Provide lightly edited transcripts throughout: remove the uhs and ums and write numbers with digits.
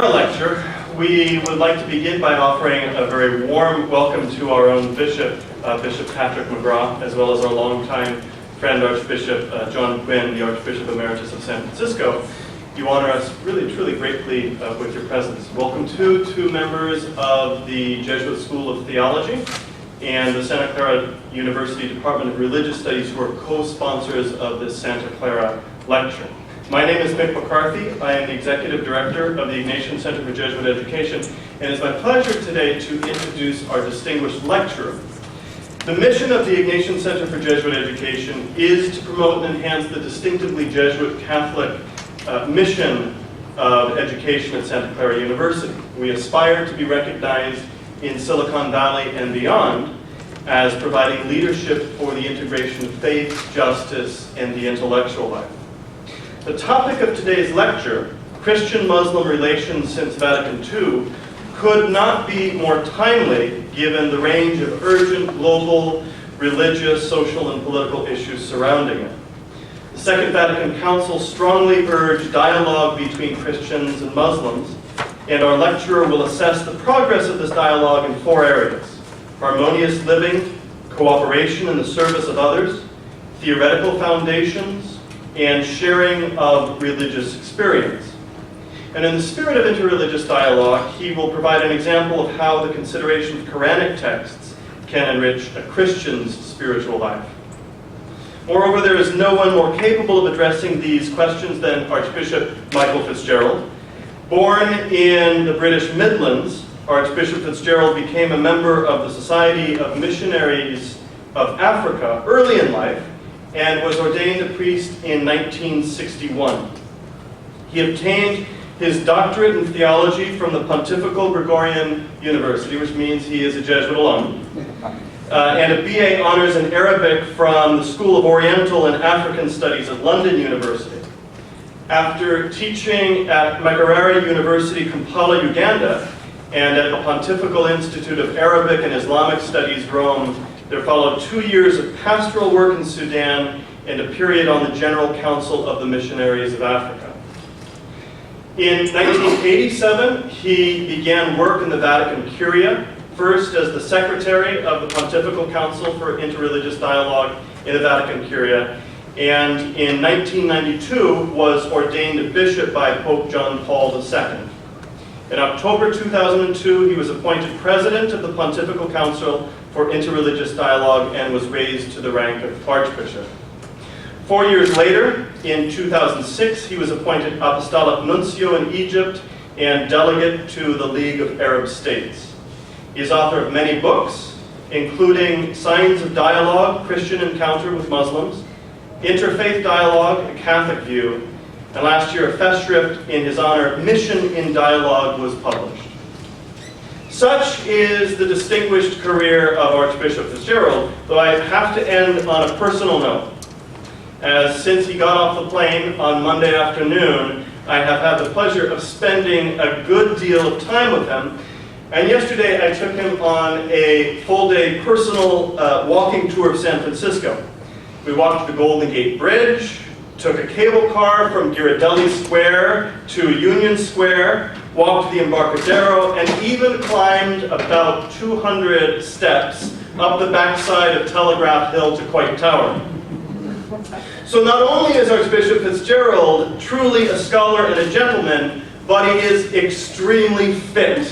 Lecture, we would like to begin by offering a very warm welcome to our own Bishop, Bishop Patrick McGrath, as well as our longtime friend Archbishop John Quinn, the Archbishop Emeritus of San Francisco. You honor us really, truly greatly with your presence. Welcome to two members of the Jesuit School of Theology and the Santa Clara University Department of Religious Studies, who are co-sponsors of this Santa Clara Lecture. My name is Mick McCarthy. I am the Executive Director of the Ignatian Center for Jesuit Education, and it's my pleasure today to introduce our distinguished lecturer. The mission of the Ignatian Center for Jesuit Education is to promote and enhance the distinctively Jesuit Catholic mission of education at Santa Clara University. We aspire to be recognized in Silicon Valley and beyond as providing leadership for the integration of faith, justice, and the intellectual life. The topic of today's lecture, Christian-Muslim relations since Vatican II, could not be more timely given the range of urgent global, religious, social, and political issues surrounding it. The Second Vatican Council strongly urged dialogue between Christians and Muslims, and our lecturer will assess the progress of this dialogue in four areas: harmonious living, cooperation in the service of others, theoretical foundations, and sharing of religious experience. And in the spirit of interreligious dialogue, he will provide an example of how the consideration of Qur'anic texts can enrich a Christian's spiritual life. Moreover, there is no one more capable of addressing these questions than Archbishop Michael Fitzgerald. Born in the British Midlands, Archbishop Fitzgerald became a member of the Society of Missionaries of Africa early in life, and was ordained a priest in 1961. He obtained his doctorate in theology from the Pontifical Gregorian University, which means he is a Jesuit alum, and a BA honors in Arabic from the School of Oriental and African Studies at London University. After teaching at Makerere University, Kampala, Uganda, and at the Pontifical Institute of Arabic and Islamic Studies, Rome, there followed 2 years of pastoral work in Sudan and a period on the General Council of the Missionaries of Africa. In 1987, he began work in the Vatican Curia, first as the secretary of the Pontifical Council for Interreligious Dialogue in the Vatican Curia, and in 1992 was ordained a bishop by Pope John Paul II. In October 2002, he was appointed president of the Pontifical Council for Interreligious Dialogue and was raised to the rank of Archbishop. 4 years later, in 2006, he was appointed Apostolic Nuncio in Egypt and delegate to the League of Arab States. He is author of many books, including Signs of Dialogue, Christian Encounter with Muslims, Interfaith Dialogue, A Catholic View, and last year a festschrift in his honor, Mission in Dialogue, was published. Such is the distinguished career of Archbishop Fitzgerald, though I have to end on a personal note, as since he got off the plane on Monday afternoon, I have had the pleasure of spending a good deal of time with him, and yesterday I took him on a full-day personal walking tour of San Francisco. We walked the Golden Gate Bridge, took a cable car from Ghirardelli Square to Union Square, walked the Embarcadero, and even climbed about 200 steps up the backside of Telegraph Hill to Coit Tower. So not only is Archbishop Fitzgerald truly a scholar and a gentleman, but he is extremely fit.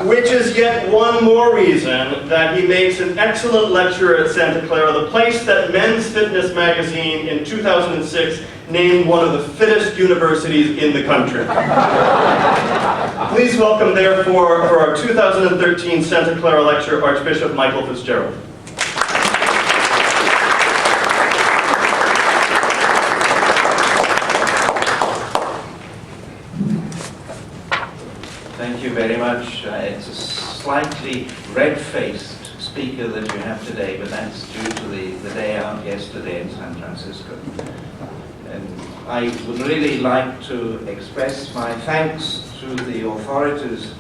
Which is yet one more reason that he makes an excellent lecturer at Santa Clara, the place that Men's Fitness magazine in 2006 named one of the fittest universities in the country. Please welcome, therefore, for our 2013 Santa Clara Lecture, Archbishop Michael Fitzgerald. Thank you very much. It's a slightly red-faced speaker that you have today, but that's due to the day out yesterday in San Francisco. And I would really like to express my thanks to the authorities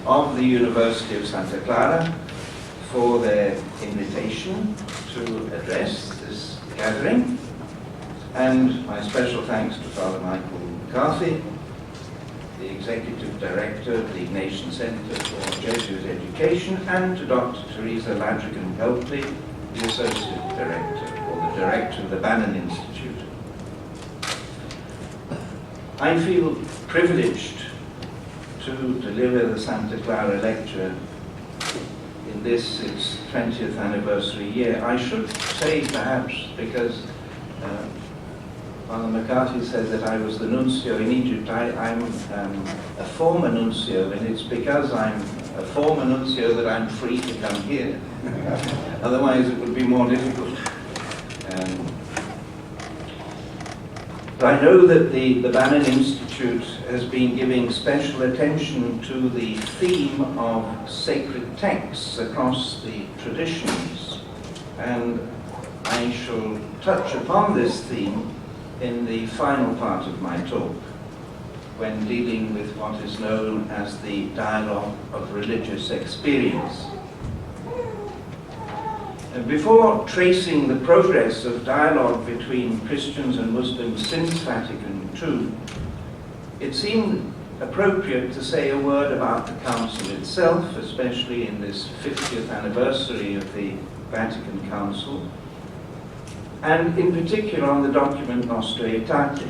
of the University of Santa Clara for their invitation to address this gathering, and my special thanks to Father Michael McCarthy the Executive Director of the Ignatian Center for Jesuit Education, and to Dr. Teresa Ladrigan-Helpley, the Associate Director, or the Director of the Bannon Institute. I feel privileged to deliver the Santa Clara Lecture in this, its 20th anniversary year. I should say, perhaps, because Father McCarthy said that I was the nuncio in Egypt. I'm a former nuncio, and it's because I'm a former nuncio that I'm free to come here. Otherwise it would be more difficult. But I know that the Bannon Institute has been giving special attention to the theme of sacred texts across the traditions, and I shall touch upon this theme in the final part of my talk, when dealing with what is known as the dialogue of religious experience. And before tracing the progress of dialogue between Christians and Muslims since Vatican II, it seemed appropriate to say a word about the Council itself, especially in this 50th anniversary of the Vatican Council, and in particular on the document Nostra Aetate,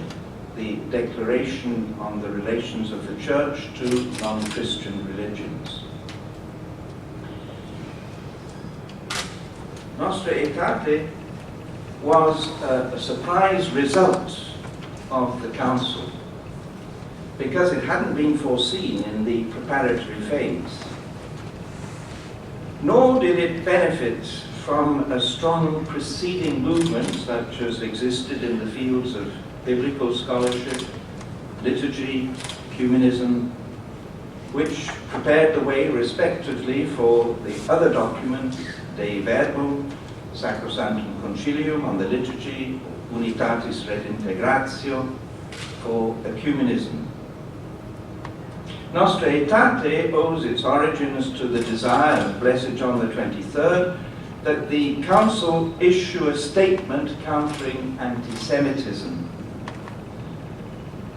the declaration on the relations of the Church to non-Christian religions. Nostra Aetate was a surprise result of the Council, because it hadn't been foreseen in the preparatory phase. Nor did it benefit from a strong preceding movement such as existed in the fields of biblical scholarship, liturgy, ecumenism, which prepared the way respectively for the other documents, Dei Verbum, Sacrosanctum Concilium on the liturgy, Unitatis Redintegratio for ecumenism. Nostra Aetate owes its origins to the desire of Blessed John the 23rd that the Council issue a statement countering anti-Semitism.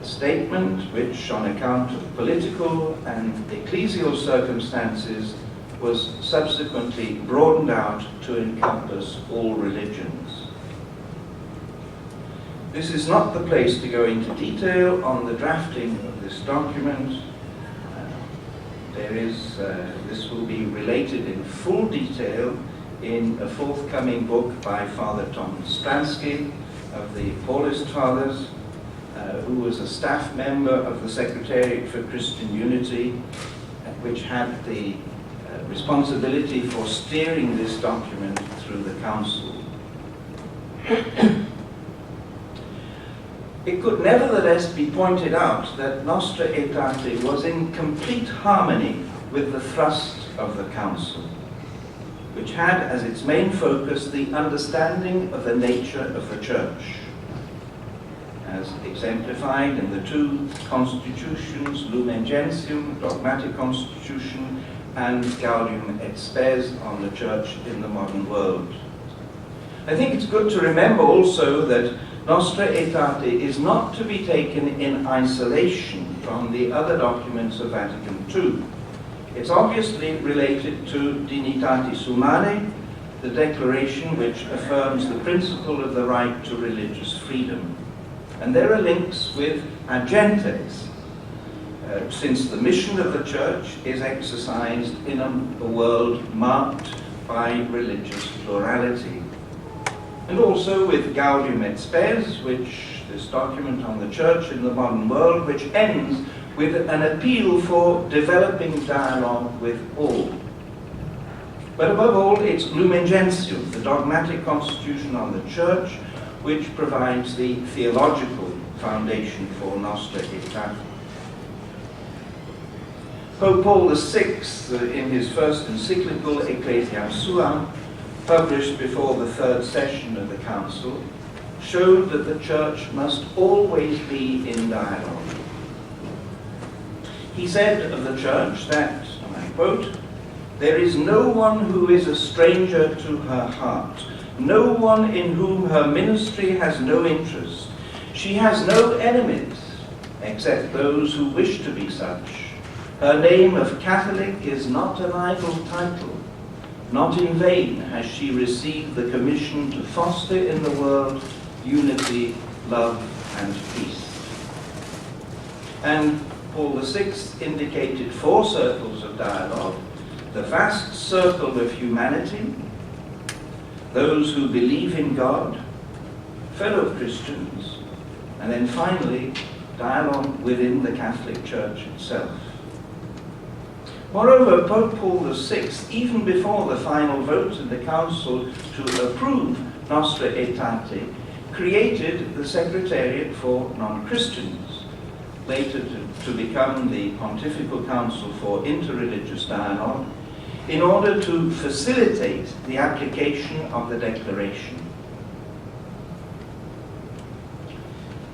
A statement which, on account of political and ecclesial circumstances, was subsequently broadened out to encompass all religions. This is not the place to go into detail on the drafting of this document. This will be related in full detail in a forthcoming book by Father Tom Stransky of the Paulist Fathers, who was a staff member of the Secretariat for Christian Unity, which had the responsibility for steering this document through the Council. It could nevertheless be pointed out that Nostra Aetate was in complete harmony with the thrust of the Council, which had as its main focus the understanding of the nature of the Church, as exemplified in the two constitutions, Lumen Gentium, dogmatic constitution, and Gaudium et Spes on the Church in the modern world. I think it's good to remember also that Nostra Aetate is not to be taken in isolation from the other documents of Vatican II. It's obviously related to Dignitatis Humanae, the declaration which affirms the principle of the right to religious freedom. And there are links with agentes, since the mission of the Church is exercised in a world marked by religious plurality. And also with Gaudium et Spes, which this document on the Church in the modern world, which ends with an appeal for developing dialogue with all. But above all, it's Lumen Gentium, the dogmatic constitution on the Church, which provides the theological foundation for Nostra Aetate. Pope Paul VI, in his first encyclical Ecclesiam Suam, published before the third session of the Council, showed that the Church must always be in dialogue. He said of the Church that, and I quote, "There is no one who is a stranger to her heart, no one in whom her ministry has no interest. She has no enemies, except those who wish to be such. Her name of Catholic is not an idle title. Not in vain has she received the commission to foster in the world unity, love, and peace. And Paul VI indicated 4 circles of dialogue: the vast circle of humanity, those who believe in God, fellow Christians, and then finally, dialogue within the Catholic Church itself. Moreover, Pope Paul VI, even before the final vote in the Council to approve Nostra Aetate, created the Secretariat for Non-Christians, later to become the Pontifical Council for Interreligious Dialogue, in order to facilitate the application of the Declaration.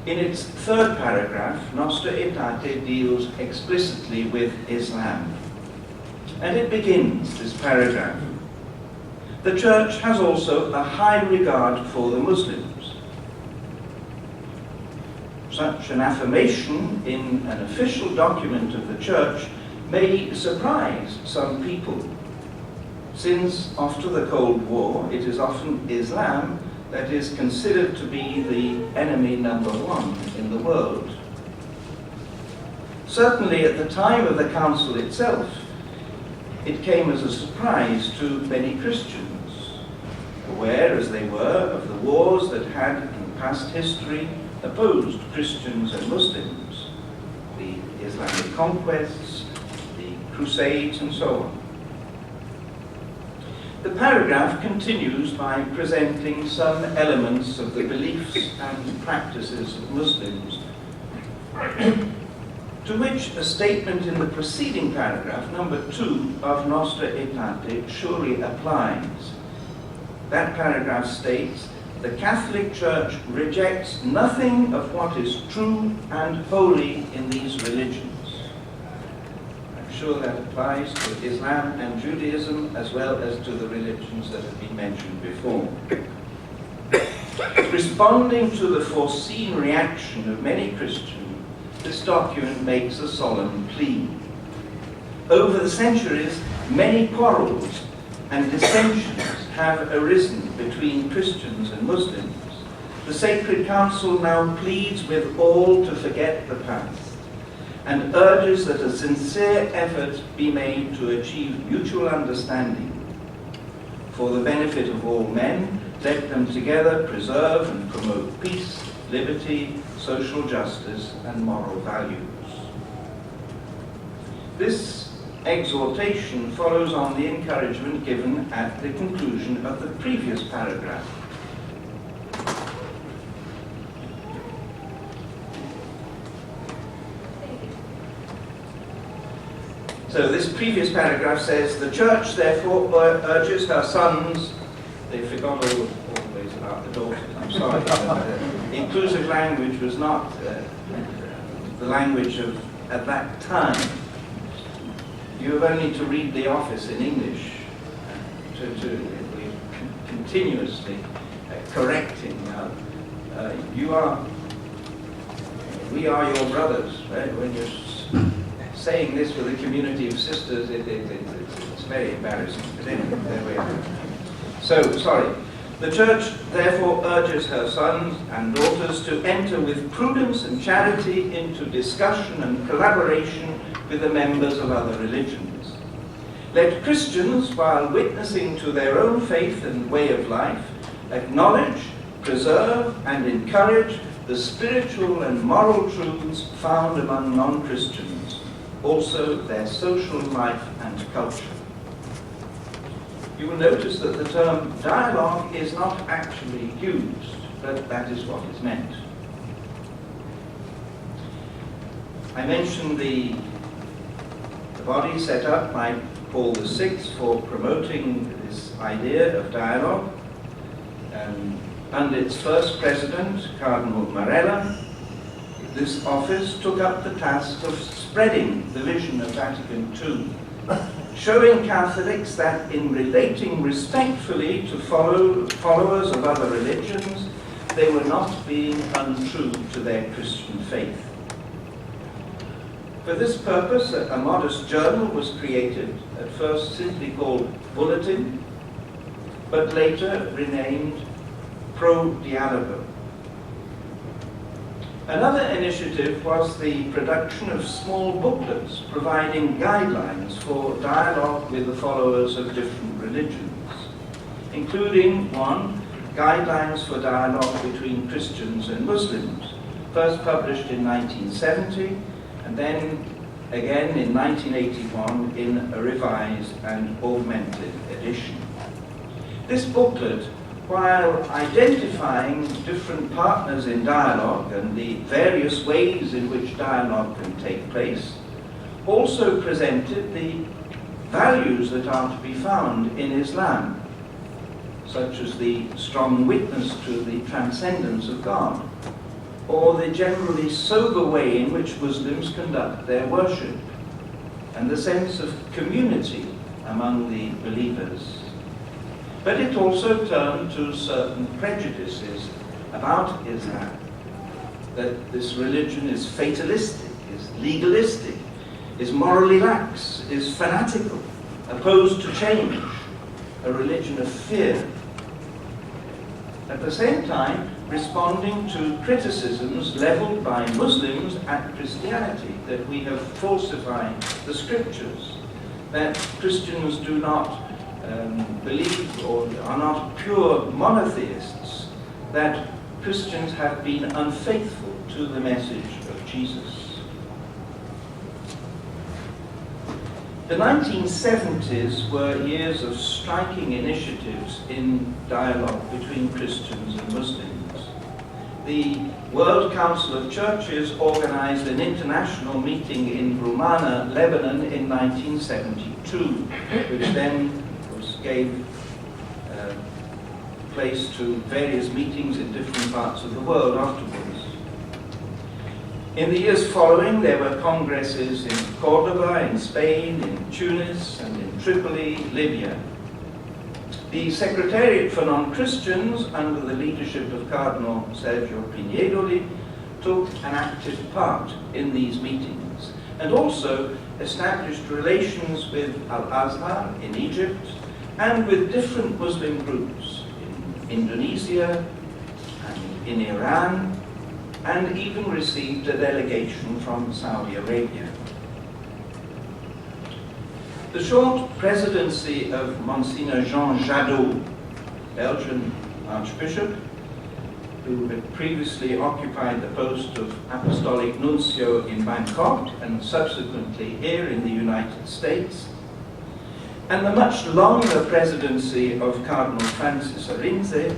In its 3rd paragraph, Nostra Aetate deals explicitly with Islam. And it begins this paragraph: the Church has also a high regard for the Muslims. Such an affirmation in an official document of the Church may surprise some people, since after the Cold War it is often Islam that is considered to be the enemy number 1 in the world. Certainly at the time of the Council itself, it came as a surprise to many Christians, aware as they were of the wars that had in past history opposed Christians and Muslims, the Islamic conquests, the Crusades, and so on. The paragraph continues by presenting some elements of the beliefs and practices of Muslims, to which a statement in the preceding paragraph, number 2 of Nostra Aetate, surely applies. That paragraph states, the Catholic Church rejects nothing of what is true and holy in these religions. I'm sure that applies to Islam and Judaism as well as to the religions that have been mentioned before. Responding to the foreseen reaction of many Christians, this document makes a solemn plea. Over the centuries, many quarrels and dissensions have arisen between Christians and Muslims. The Sacred Council now pleads with all to forget the past and urges that a sincere effort be made to achieve mutual understanding. For the benefit of all men, let them together preserve and promote peace, liberty, social justice, and moral values. This exhortation follows on the encouragement given at the conclusion of the previous paragraph. So this previous paragraph says, the Church therefore urges her sons, they forgot always about the daughters, I'm sorry, but, inclusive language was not the language of at that time. You have only to read The Office in English we're continuously correcting. We are your brothers. Right? When you're saying this with a community of sisters, it's very embarrassing. But anyway, there we are. So, sorry. The Church therefore urges her sons and daughters to enter with prudence and charity into discussion and collaboration with the members of other religions. Let Christians, while witnessing to their own faith and way of life, acknowledge, preserve, and encourage the spiritual and moral truths found among non-Christians, also their social life and culture. You will notice that the term dialogue is not actually used, but that is what is meant. I mentioned the body set up by Paul VI for promoting this idea of dialogue. Under its first president, Cardinal Marella, this office took up the task of spreading the vision of Vatican II, showing Catholics that in relating respectfully to followers of other religions, they were not being untrue to their Christian faith. For this purpose, a modest journal was created, at first simply called Bulletin, but later renamed Pro Dialogo. Another initiative was the production of small booklets providing guidelines for dialogue with the followers of different religions, including one, Guidelines for Dialogue Between Christians and Muslims, first published in 1970, and then again in 1981 in a revised and augmented edition. This booklet, while identifying different partners in dialogue and the various ways in which dialogue can take place, also presented the values that are to be found in Islam, such as the strong witness to the transcendence of God, or the generally sober way in which Muslims conduct their worship, and the sense of community among the believers. But it also turned to certain prejudices about Islam, that this religion is fatalistic, is legalistic, is morally lax, is fanatical, opposed to change, a religion of fear. At the same time, responding to criticisms leveled by Muslims at Christianity, that we have falsified the scriptures, that Christians do not believe or are not pure monotheists, that Christians have been unfaithful to the message of Jesus. The 1970s were years of striking initiatives in dialogue between Christians and Muslims. The World Council of Churches organized an international meeting in Rumana, Lebanon in 1972, which then gave place to various meetings in different parts of the world afterwards. In the years following, there were congresses in Cordoba, in Spain, in Tunis, and in Tripoli, Libya. The Secretariat for Non-Christians, under the leadership of Cardinal Sergio Pignedoli, took an active part in these meetings, and also established relations with Al-Azhar in Egypt, and with different Muslim groups in Indonesia and in Iran, and even received a delegation from Saudi Arabia. The short presidency of Monsignor Jean Jadot, Belgian Archbishop, who had previously occupied the post of Apostolic Nuncio in Bangkok and subsequently here in the United States, and the much longer presidency of Cardinal Francis Arinze,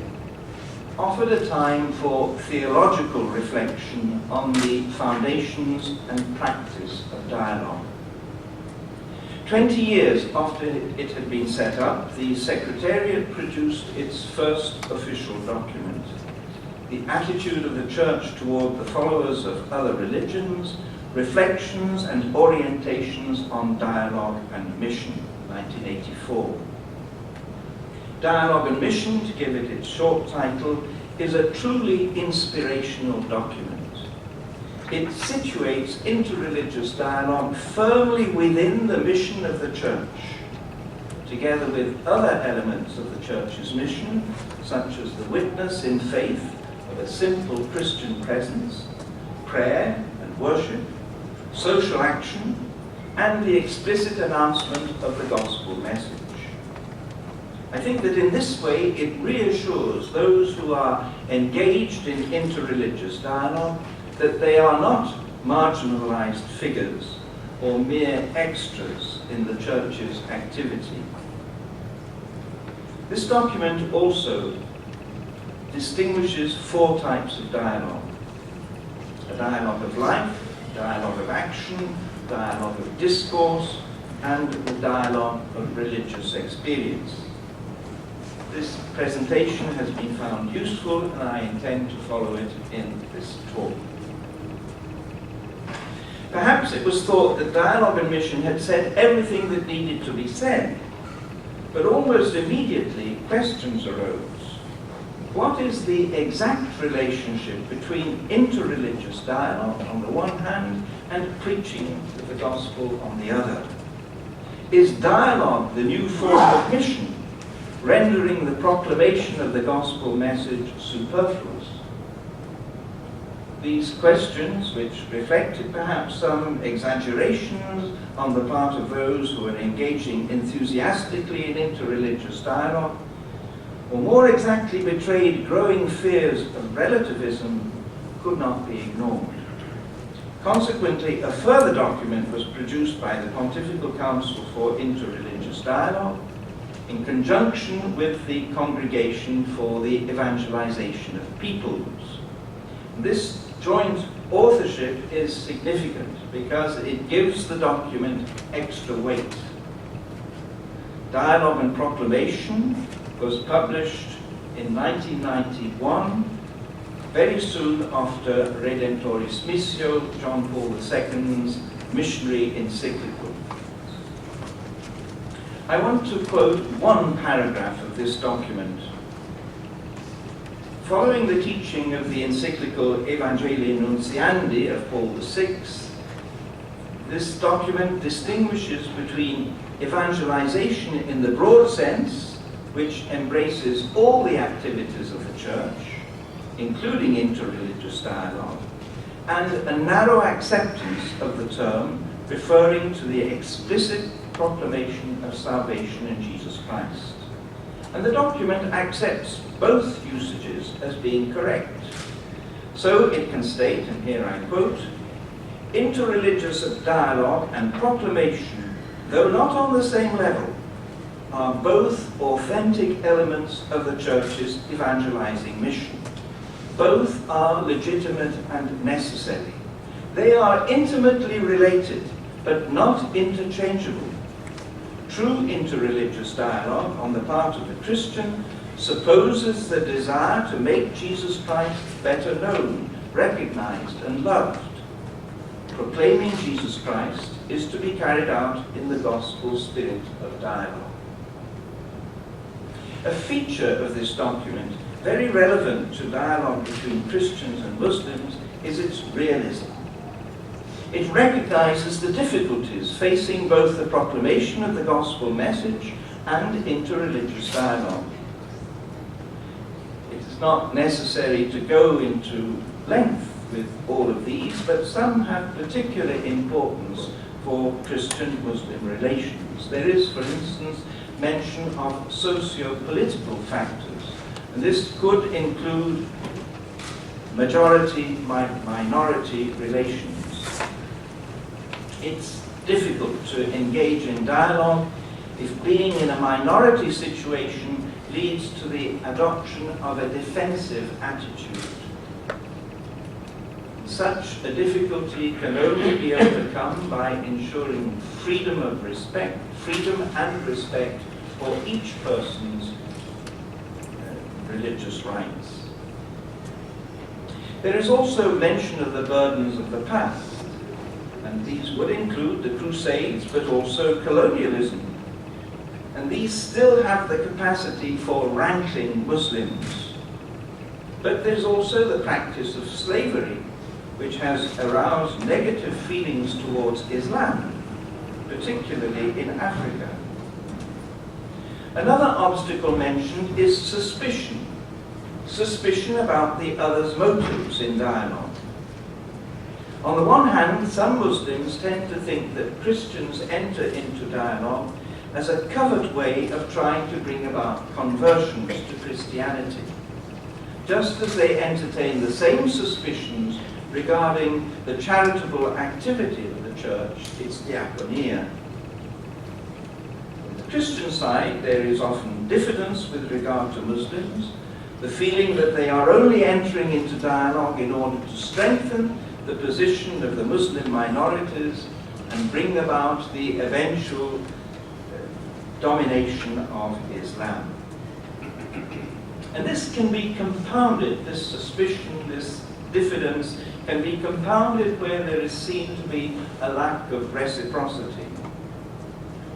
offered a time for theological reflection on the foundations and practice of dialogue. 20 years after it had been set up, the Secretariat produced its first official document, The Attitude of the Church Toward the Followers of Other Religions, Reflections and Orientations on Dialogue and Mission, 1984. Dialogue and Mission, to give it its short title, is a truly inspirational document. It situates interreligious dialogue firmly within the mission of the Church, together with other elements of the Church's mission, such as the witness in faith of a simple Christian presence, prayer and worship, social action, and the explicit announcement of the gospel message. I think that in this way it reassures those who are engaged in interreligious dialogue that they are not marginalized figures or mere extras in the Church's activity. This document also distinguishes 4 types of dialogue: a dialogue of life, dialogue of action, dialogue of discourse, and the dialogue of religious experience. This presentation has been found useful, and I intend to follow it in this talk. Perhaps it was thought that Dialogue and Mission had said everything that needed to be said, but almost immediately questions arose. What is the exact relationship between interreligious dialogue on the one hand and preaching of the gospel on the other? Is dialogue the new form of mission, rendering the proclamation of the gospel message superfluous? These questions, which reflected perhaps some exaggerations on the part of those who are engaging enthusiastically in interreligious dialogue, or more exactly betrayed growing fears of relativism, could not be ignored. Consequently, a further document was produced by the Pontifical Council for Interreligious Dialogue in conjunction with the Congregation for the Evangelization of Peoples. This joint authorship is significant because it gives the document extra weight. Dialogue and Proclamation was published in 1991, very soon after Redemptoris Missio, John Paul II's missionary encyclical. I want to quote one paragraph of this document. Following the teaching of the encyclical Evangelii Nuntiandi of Paul VI, this document distinguishes between evangelization in the broad sense, which embraces all the activities of the Church, including interreligious dialogue, and a narrow acceptance of the term referring to the explicit proclamation of salvation in Jesus Christ. And the document accepts both usages as being correct. So it can state, and here I quote, interreligious dialogue and proclamation, though not on the same level, are both authentic elements of the Church's evangelizing mission. Both are legitimate and necessary. They are intimately related, but not interchangeable. True interreligious dialogue on the part of the Christian supposes the desire to make Jesus Christ better known, recognized, and loved. Proclaiming Jesus Christ is to be carried out in the gospel spirit of dialogue. A feature of this document, very relevant to dialogue between Christians and Muslims, is its realism. It recognizes the difficulties facing both the proclamation of the gospel message and interreligious dialogue. It is not necessary to go into length with all of these, but some have particular importance for Christian-Muslim relations. There is, for instance, mention of socio-political factors, and this could include majority-minority relations. It's difficult to engage in dialogue if being in a minority situation leads to the adoption of a defensive attitude. Such a difficulty can only be overcome by ensuring freedom and respect for each person's religious rights. There is also mention of the burdens of the past, and these would include the Crusades, but also colonialism. And these still have the capacity for rankling Muslims. But there's also the practice of slavery, which has aroused negative feelings towards Islam, particularly in Africa. Another obstacle mentioned is suspicion. Suspicion about the other's motives in dialogue. On the one hand, some Muslims tend to think that Christians enter into dialogue as a covert way of trying to bring about conversions to Christianity, just as they entertain the same suspicions regarding the charitable activity of the Church, its diaconia. On the Christian side, there is often diffidence with regard to Muslims, the feeling that they are only entering into dialogue in order to strengthen the position of the Muslim minorities and bring about the eventual domination of Islam. And this can be compounded, this suspicion, this diffidence, can be compounded where there is seen to be a lack of reciprocity.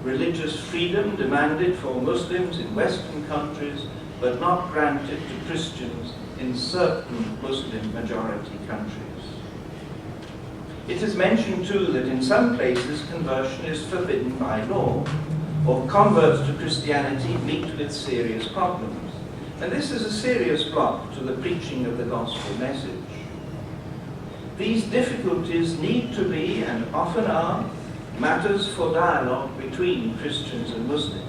Religious freedom demanded for Muslims in Western countries but not granted to Christians in certain Muslim majority countries. It is mentioned too that in some places conversion is forbidden by law, or converts to Christianity meet with serious problems. And this is a serious block to the preaching of the gospel message. These difficulties need to be, and often are, matters for dialogue between Christians and Muslims.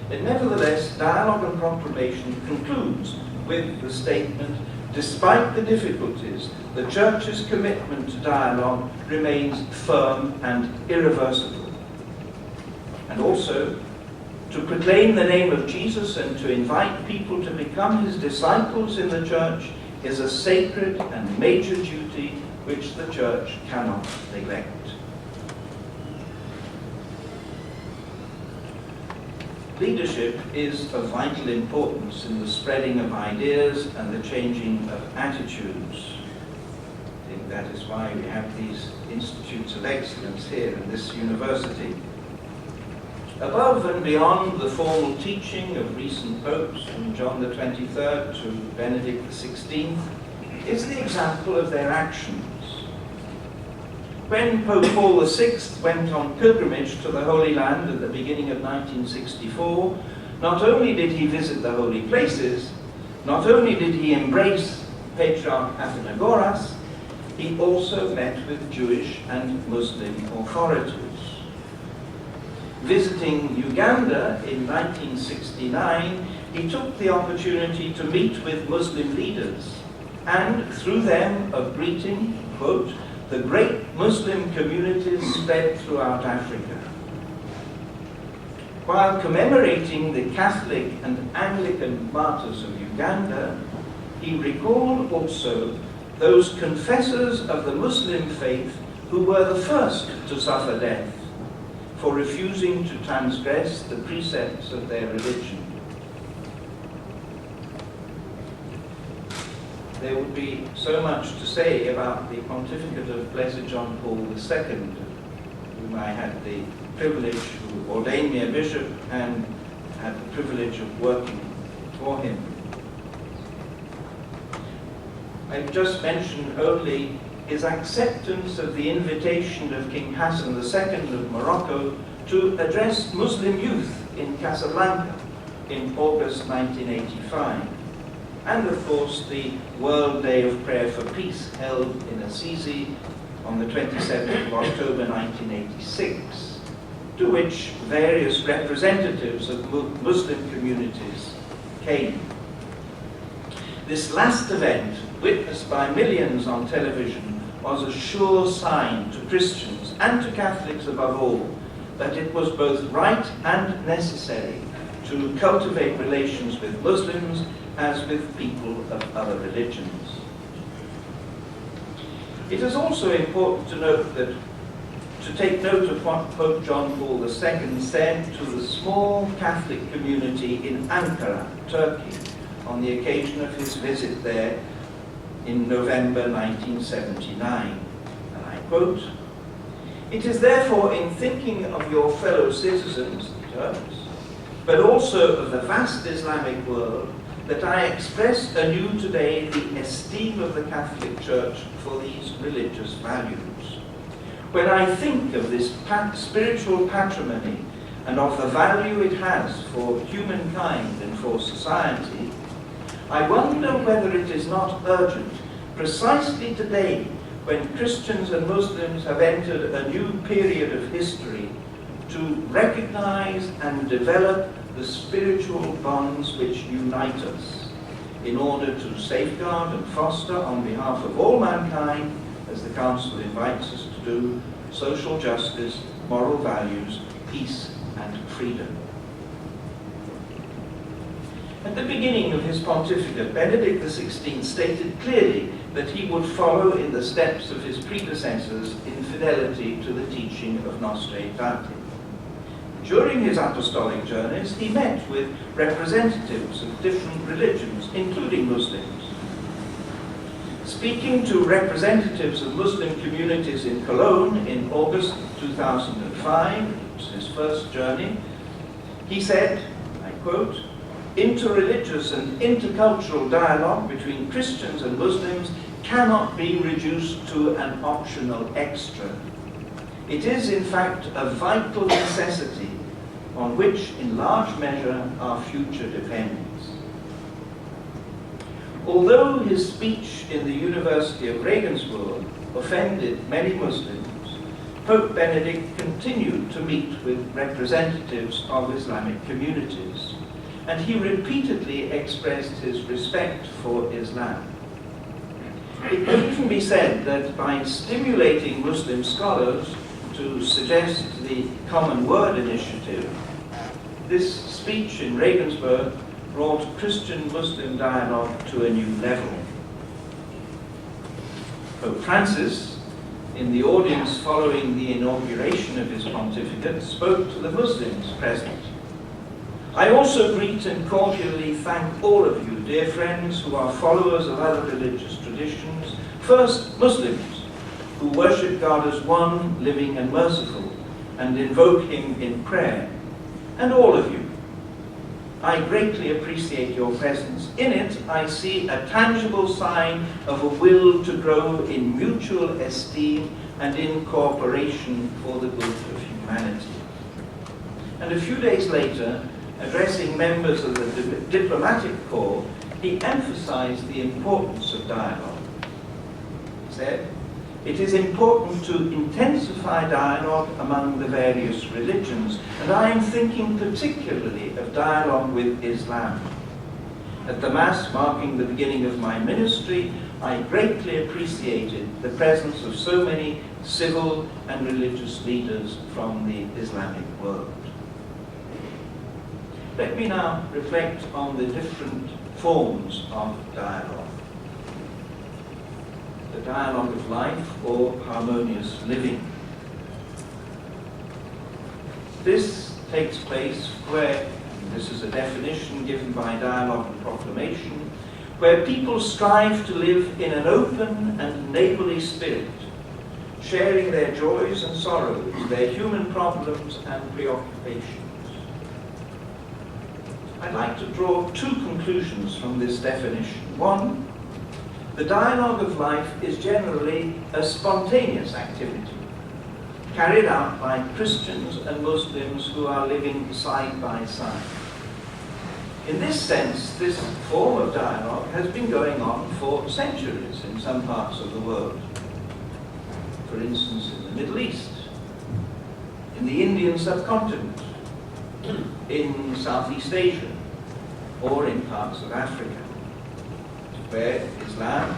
And nevertheless, Dialogue and Proclamation concludes with the statement, despite the difficulties, the Church's commitment to dialogue remains firm and irreversible. And also, to proclaim the name of Jesus and to invite people to become his disciples in the Church is a sacred and major duty which the Church cannot neglect. Leadership is of vital importance in the spreading of ideas and the changing of attitudes. I think that is why we have these institutes of excellence here in this university. Above and beyond the formal teaching of recent popes, from John the 23rd to Benedict the 16th, is the example of their actions. When Pope Paul VI went on pilgrimage to the Holy Land at the beginning of 1964, not only did he visit the holy places, not only did he embrace Patriarch Athenagoras, he also met with Jewish and Muslim authorities. Visiting Uganda in 1969, he took the opportunity to meet with Muslim leaders and, through them, of greeting, quote, the great Muslim communities spread throughout Africa. While commemorating the Catholic and Anglican martyrs of Uganda, he recalled also those confessors of the Muslim faith who were the first to suffer death for refusing to transgress the precepts of their religion. There would be so much to say about the pontificate of Blessed John Paul II, whom I had the privilege, who ordained me a bishop and had the privilege of working for him. I just mention only his acceptance of the invitation of King Hassan II of Morocco to address Muslim youth in Casablanca in August 1985. And of course the World Day of Prayer for Peace held in Assisi on the 27th of October 1986, to which various representatives of Muslim communities came. This last event, witnessed by millions on television, was a sure sign to Christians and to Catholics above all that it was both right and necessary to cultivate relations with Muslims as with people of other religions. It is also important to note that, to take note of what Pope John Paul II said to the small Catholic community in Ankara, Turkey, on the occasion of his visit there in November 1979. And I quote, "It is therefore in thinking of your fellow citizens, the Turks, but also of the vast Islamic world, that I express anew today the esteem of the Catholic Church for these religious values. When I think of this spiritual patrimony and of the value it has for humankind and for society, I wonder whether it is not urgent, precisely today, when Christians and Muslims have entered a new period of history, to recognize and develop the spiritual bonds which unite us, in order to safeguard and foster on behalf of all mankind, as the Council invites us to do, social justice, moral values, peace and freedom." At the beginning of his pontificate, Benedict XVI stated clearly that he would follow in the steps of his predecessors in fidelity to the teaching of Nostra Aetate. During his apostolic journeys, he met with representatives of different religions, including Muslims. Speaking to representatives of Muslim communities in Cologne in August 2005, which was his first journey, he said, I quote, Interreligious and intercultural dialogue between Christians and Muslims cannot be reduced to an optional extra. It is, in fact, a vital necessity on which, in large measure, our future depends. Although his speech in the University of Regensburg offended many Muslims, Pope Benedict continued to meet with representatives of Islamic communities, and he repeatedly expressed his respect for Islam. It could even be said that by stimulating Muslim scholars to suggest the Common Word initiative, this speech in Regensburg brought Christian-Muslim dialogue to a new level. Pope Francis, in the audience following the inauguration of his pontificate, spoke to the Muslims present. I also greet and cordially thank all of you, dear friends, who are followers of other religious traditions. First, Muslims, who worship God as one, living and merciful, and invoke him in prayer. And all of you, I greatly appreciate your presence. In it, I see a tangible sign of a will to grow in mutual esteem and in cooperation for the good of humanity. And a few days later, addressing members of the diplomatic corps, he emphasized the importance of dialogue. He said, "It is important to intensify dialogue among the various religions, and I am thinking particularly of dialogue with Islam. At the Mass marking the beginning of my ministry, I greatly appreciated the presence of so many civil and religious leaders from the Islamic world." Let me now reflect on the different forms of dialogue. The dialogue of life or harmonious living. This takes place where, and this is a definition given by Dialogue and Proclamation, where people strive to live in an open and neighborly spirit, sharing their joys and sorrows, their human problems and preoccupations. I'd like to draw two conclusions from this definition. One, the dialogue of life is generally a spontaneous activity, carried out by Christians and Muslims who are living side by side. In this sense, this form of dialogue has been going on for centuries in some parts of the world. For instance, in the Middle East, in the Indian subcontinent, in Southeast Asia, or in parts of Africa, where Islam,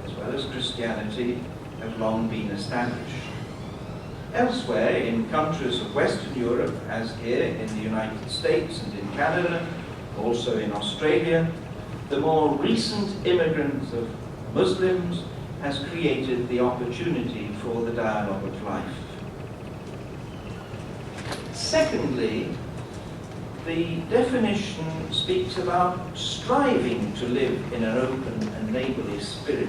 as well as Christianity, have long been established. Elsewhere, in countries of Western Europe, as here in the United States and in Canada, also in Australia, the more recent immigrants of Muslims has created the opportunity for the dialogue of life. Secondly, the definition speaks about striving to live in an open and neighborly spirit.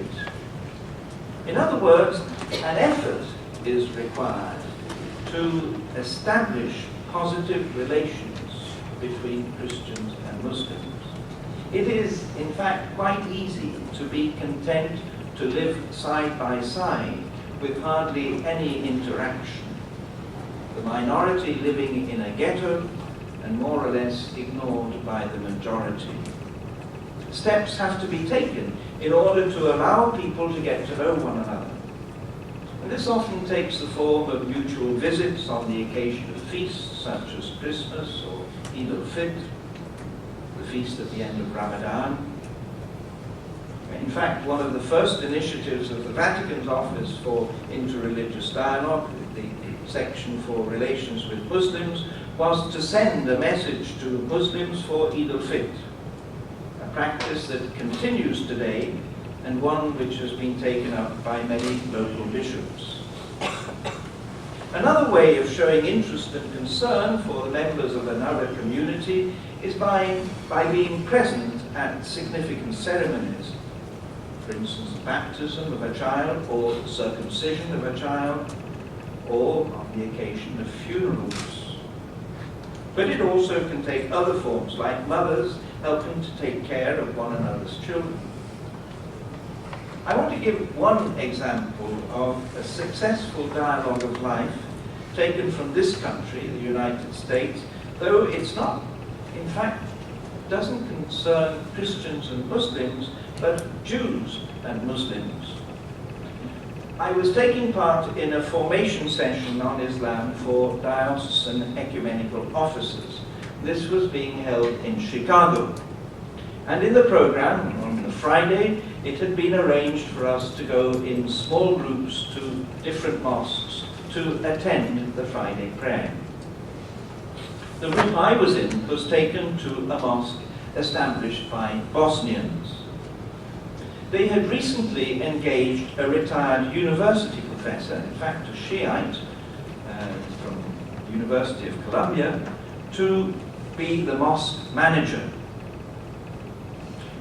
In other words, an effort is required to establish positive relations between Christians and Muslims. It is, in fact, quite easy to be content to live side by side with hardly any interaction. The minority living in a ghetto and more or less ignored by the majority. Steps have to be taken in order to allow people to get to know one another. And this often takes the form of mutual visits on the occasion of feasts such as Christmas or Eid al-Fitr, the feast at the end of Ramadan. In fact, one of the first initiatives of the Vatican's Office for Interreligious Dialogue, the section for relations with Muslims, was to send a message to Muslims for Eid al-Fitr, a practice that continues today and one which has been taken up by many local bishops. Another way of showing interest and concern for the members of another community is by being present at significant ceremonies. For instance, the baptism of a child or the circumcision of a child, or on the occasion of funerals. But it also can take other forms, like mothers helping to take care of one another's children. I want to give one example of a successful dialogue of life taken from this country, the United States, though it's not, in fact, doesn't concern Christians and Muslims, but Jews and Muslims. I was taking part in a formation session on Islam for diocesan ecumenical officers. This was being held in Chicago. And in the program, on the Friday, it had been arranged for us to go in small groups to different mosques to attend the Friday prayer. The group I was in was taken to a mosque established by Bosnians. They had recently engaged a retired university professor, in fact a Shiite from the University of Columbia, to be the mosque manager.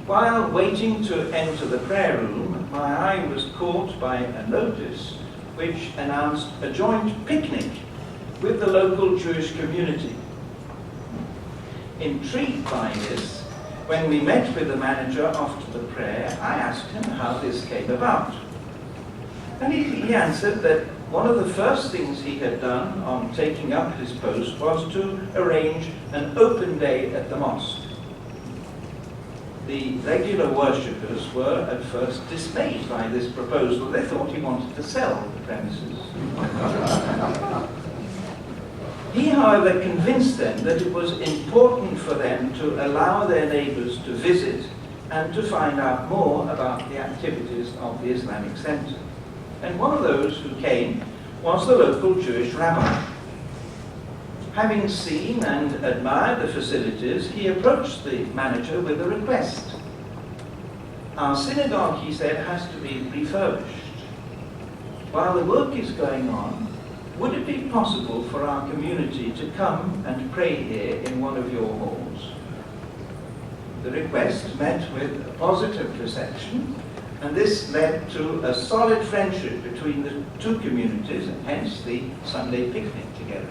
While waiting to enter the prayer room, my eye was caught by a notice which announced a joint picnic with the local Jewish community. Intrigued by this, when we met with the manager after the prayer, I asked him how this came about. And he answered that one of the first things he had done on taking up his post was to arrange an open day at the mosque. The regular worshippers were at first dismayed by this proposal. They thought he wanted to sell the premises. He, however, convinced them that it was important for them to allow their neighbors to visit and to find out more about the activities of the Islamic Center. And one of those who came was the local Jewish rabbi. Having seen and admired the facilities, he approached the manager with a request. Our synagogue, he said, has to be refurbished. While the work is going on, would it be possible for our community to come and pray here in one of your halls? The request met with a positive reception, and this led to a solid friendship between the two communities, and hence the Sunday picnic together.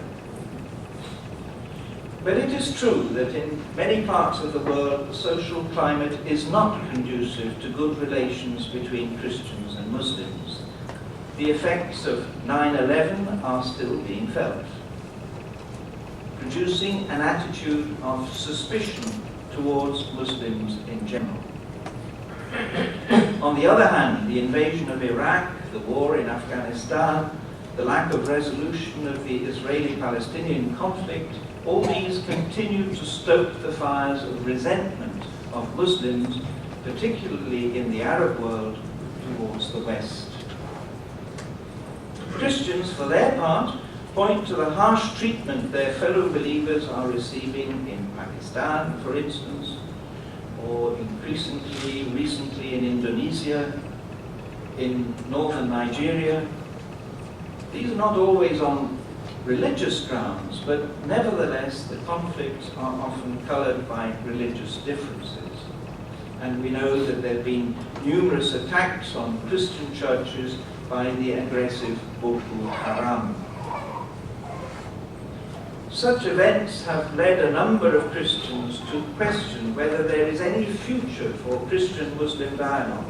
But it is true that in many parts of the world, the social climate is not conducive to good relations between Christians and Muslims. The effects of 9/11 are still being felt, producing an attitude of suspicion towards Muslims in general. On the other hand, the invasion of Iraq, the war in Afghanistan, the lack of resolution of the Israeli-Palestinian conflict, all these continue to stoke the fires of resentment of Muslims, particularly in the Arab world, towards the West. Christians, for their part, point to the harsh treatment their fellow believers are receiving in Pakistan, for instance, or increasingly recently in Indonesia, in northern Nigeria. These are not always on religious grounds, but nevertheless the conflicts are often colored by religious differences. And we know that there have been numerous attacks on Christian churches by the aggressive Boko Haram. Such events have led a number of Christians to question whether there is any future for Christian-Muslim dialogue.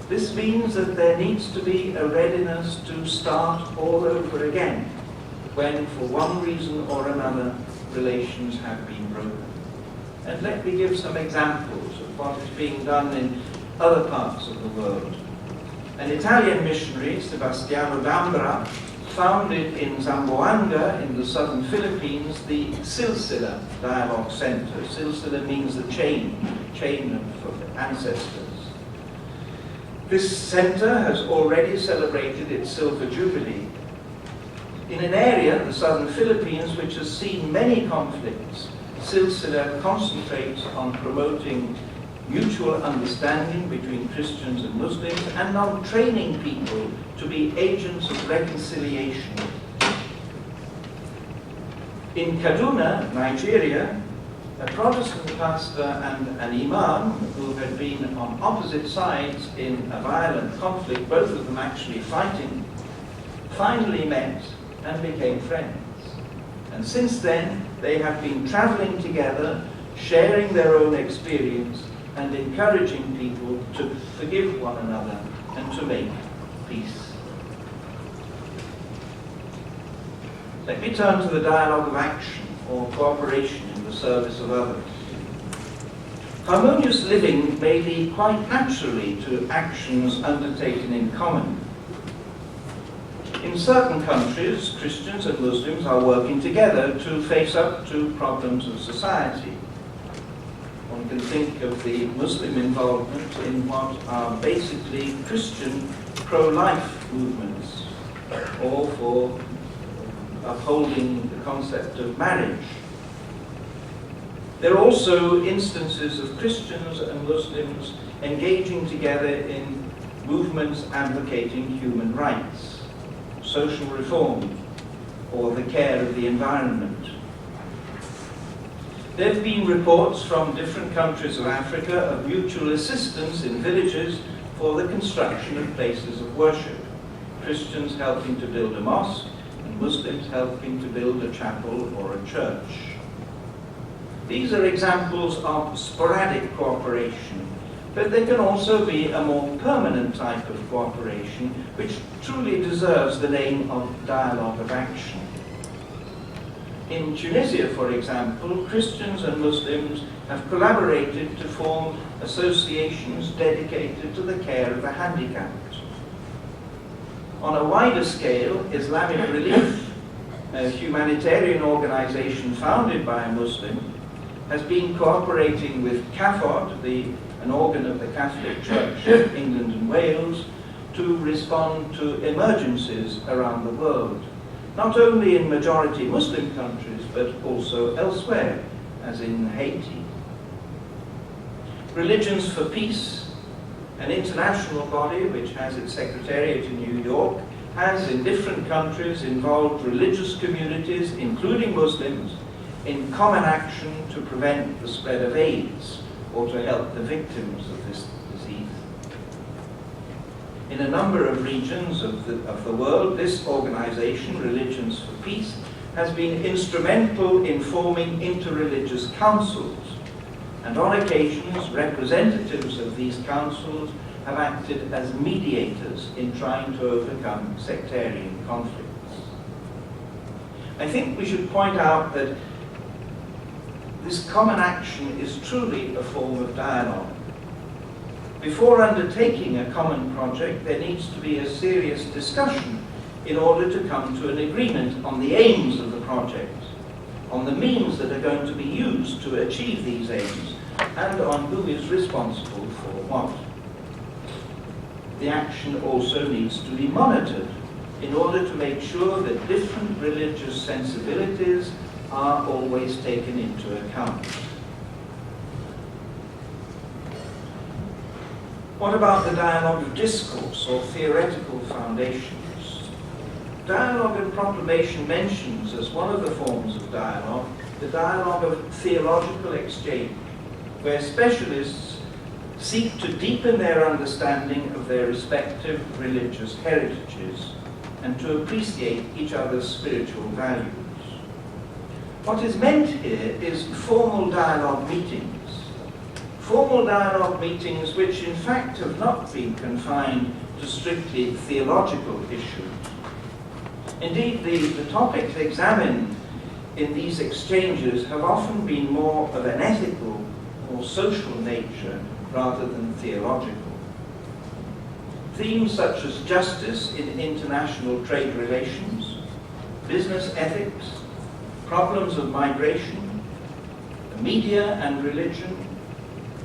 This means that there needs to be a readiness to start all over again when, for one reason or another, relations have been broken. And let me give some examples of what is being done in other parts of the world. An Italian missionary, Sebastiano D'Ambra, founded in Zamboanga in the southern Philippines the Silsila Dialogue Center. Silsila means the chain of ancestors. This center has already celebrated its Silver Jubilee. In an area, the southern Philippines, which has seen many conflicts, Silsila concentrates on promoting mutual understanding between Christians and Muslims and on training people to be agents of reconciliation. In Kaduna, Nigeria, a Protestant pastor and an imam who had been on opposite sides in a violent conflict, both of them actually fighting, finally met and became friends. And since then, they have been traveling together sharing their own experience and encouraging people to forgive one another and to make peace. Let me turn to the dialogue of action or cooperation in the service of others. Harmonious living may lead quite naturally to actions undertaken in common. In certain countries, Christians and Muslims are working together to face up to problems of society. One can think of the Muslim involvement in what are basically Christian pro-life movements, or for upholding the concept of marriage. There are also instances of Christians and Muslims engaging together in movements advocating human rights, social reform, or the care of the environment. There have been reports from different countries of Africa of mutual assistance in villages for the construction of places of worship, Christians helping to build a mosque, and Muslims helping to build a chapel or a church. These are examples of sporadic cooperation, but there can also be a more permanent type of cooperation which truly deserves the name of dialogue of action. In Tunisia, for example, Christians and Muslims have collaborated to form associations dedicated to the care of the handicapped. On a wider scale, Islamic Relief, a humanitarian organization founded by a Muslim, has been cooperating with CAFOD, an organ of the Catholic Church of England and Wales, to respond to emergencies around the world, not only in majority Muslim countries, but also elsewhere, as in Haiti. Religions for Peace, an international body which has its secretariat in New York, has in different countries involved religious communities, including Muslims, in common action to prevent the spread of AIDS or to help the victims of this disease. In a number of regions of the world, this organization, Religions for Peace, has been instrumental in forming interreligious councils, and on occasions representatives of these councils have acted as mediators in trying to overcome sectarian conflicts. I think we should point out that this common action is truly a form of dialogue. Before undertaking a common project, there needs to be a serious discussion in order to come to an agreement on the aims of the project, on the means that are going to be used to achieve these aims, and on who is responsible for what. The action also needs to be monitored in order to make sure that different religious sensibilities are always taken into account. What about the dialogue of discourse or theoretical foundations? Dialogue and proclamation mentions as one of the forms of dialogue the dialogue of theological exchange, where specialists seek to deepen their understanding of their respective religious heritages and to appreciate each other's spiritual values. What is meant here is formal dialogue meetings. Formal dialogue meetings which in fact have not been confined to strictly theological issues. Indeed, the topics examined in these exchanges have often been more of an ethical or social nature rather than theological. Themes such as justice in international trade relations, business ethics, problems of migration, the media and religion,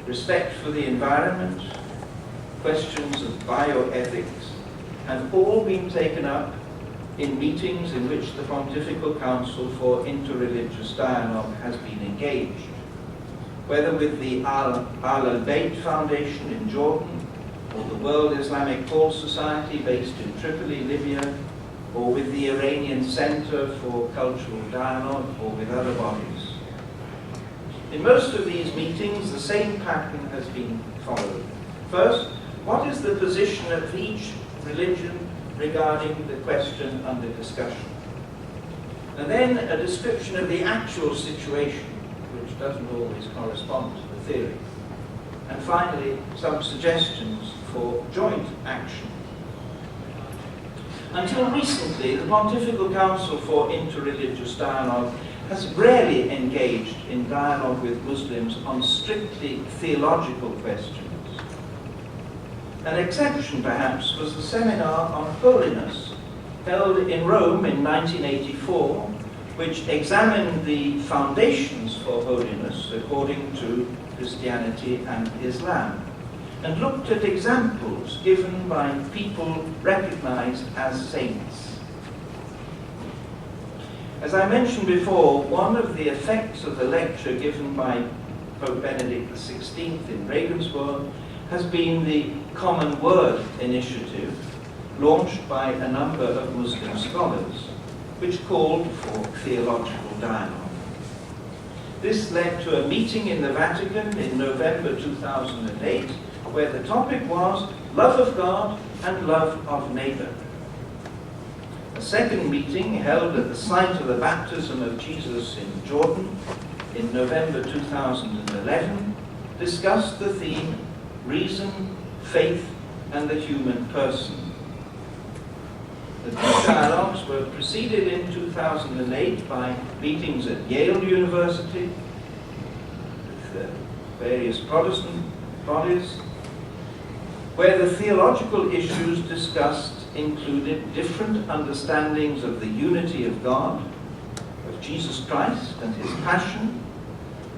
respect for the environment, questions of bioethics, have all been taken up in meetings in which the Pontifical Council for Interreligious Dialogue has been engaged, whether with the Aetate Foundation in Jordan, or the World Islamic Thought Society based in Tripoli, Libya, or with the Iranian Center for Cultural Dialogue, or with other bodies. In most of these meetings, the same pattern has been followed. First, what is the position of each religion regarding the question under discussion? And then a description of the actual situation which doesn't always correspond to the theory. And finally, some suggestions for joint action. Until recently, the Pontifical Council for Interreligious Dialogue has rarely engaged in dialogue with Muslims on strictly theological questions. An exception, perhaps, was the seminar on holiness held in Rome in 1984, which examined the foundations for holiness according to Christianity and Islam, and looked at examples given by people recognized as saints. As I mentioned before, one of the effects of the lecture given by Pope Benedict XVI in Regensburg has been the Common Word initiative, launched by a number of Muslim scholars, which called for theological dialogue. This led to a meeting in the Vatican in November 2008, where the topic was love of God and love of neighbor. A second meeting held at the site of the baptism of Jesus in Jordan in November 2011 discussed the theme reason, faith, and the human person. The two dialogues were preceded in 2008 by meetings at Yale University with various Protestant bodies, where the theological issues discussed included different understandings of the unity of God, of Jesus Christ and his passion,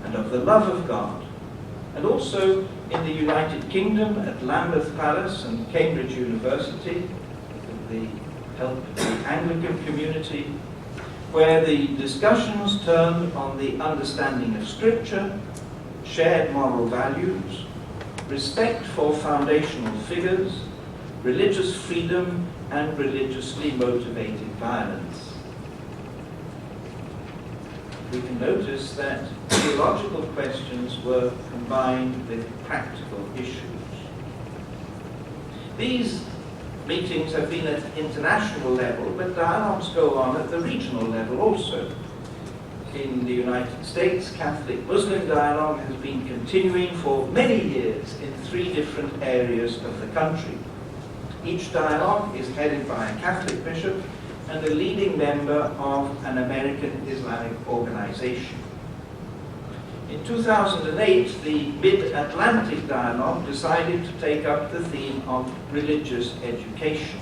and of the love of God, and also in the United Kingdom at Lambeth Palace and Cambridge University, with the help of the Anglican community, where the discussions turned on the understanding of Scripture, shared moral values, respect for foundational figures, religious freedom, and religiously motivated violence. We can notice that theological questions were combined with practical issues. These meetings have been at international level, but dialogues go on at the regional level also. In the United States, Catholic-Muslim dialogue has been continuing for many years in 3 different areas of the country. Each dialogue is headed by a Catholic bishop and a leading member of an American Islamic organization. In 2008, the Mid-Atlantic Dialogue decided to take up the theme of religious education.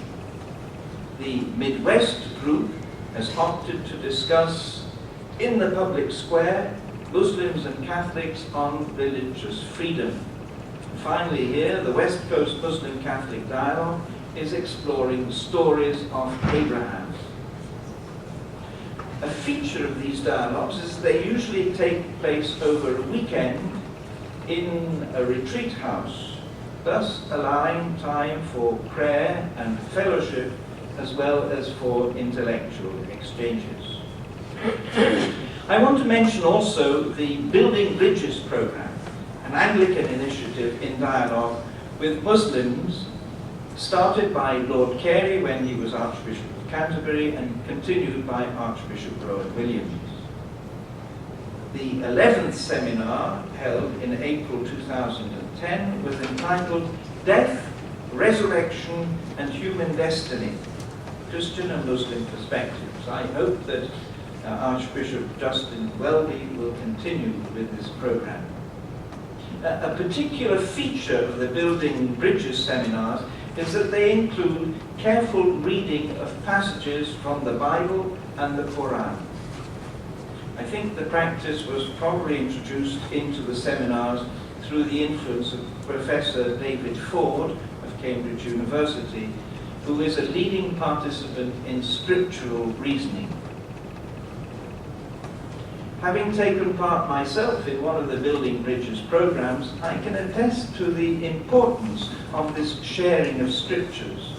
The Midwest group has opted to discuss in the public square Muslims and Catholics on religious freedom. Finally here, the West Coast Muslim Catholic Dialogue is exploring stories of Abraham. A feature of these dialogues is they usually take place over a weekend in a retreat house, thus allowing time for prayer and fellowship as well as for intellectual exchanges. I want to mention also the Building Bridges program, an Anglican initiative in dialogue with Muslims, started by Lord Carey when he was Archbishop of Canterbury and continued by Archbishop Rowan Williams. The 11th seminar, held in April 2010, was entitled Death, Resurrection and Human Destiny, Christian and Muslim Perspectives. I hope that Archbishop Justin Welby will continue with this program. A particular feature of the Building Bridges seminars is that they include careful reading of passages from the Bible and the Quran. I think the practice was probably introduced into the seminars through the influence of Professor David Ford of Cambridge University, who is a leading participant in scriptural reasoning. Having taken part myself in one of the Building Bridges programs, I can attest to the importance of this sharing of scriptures,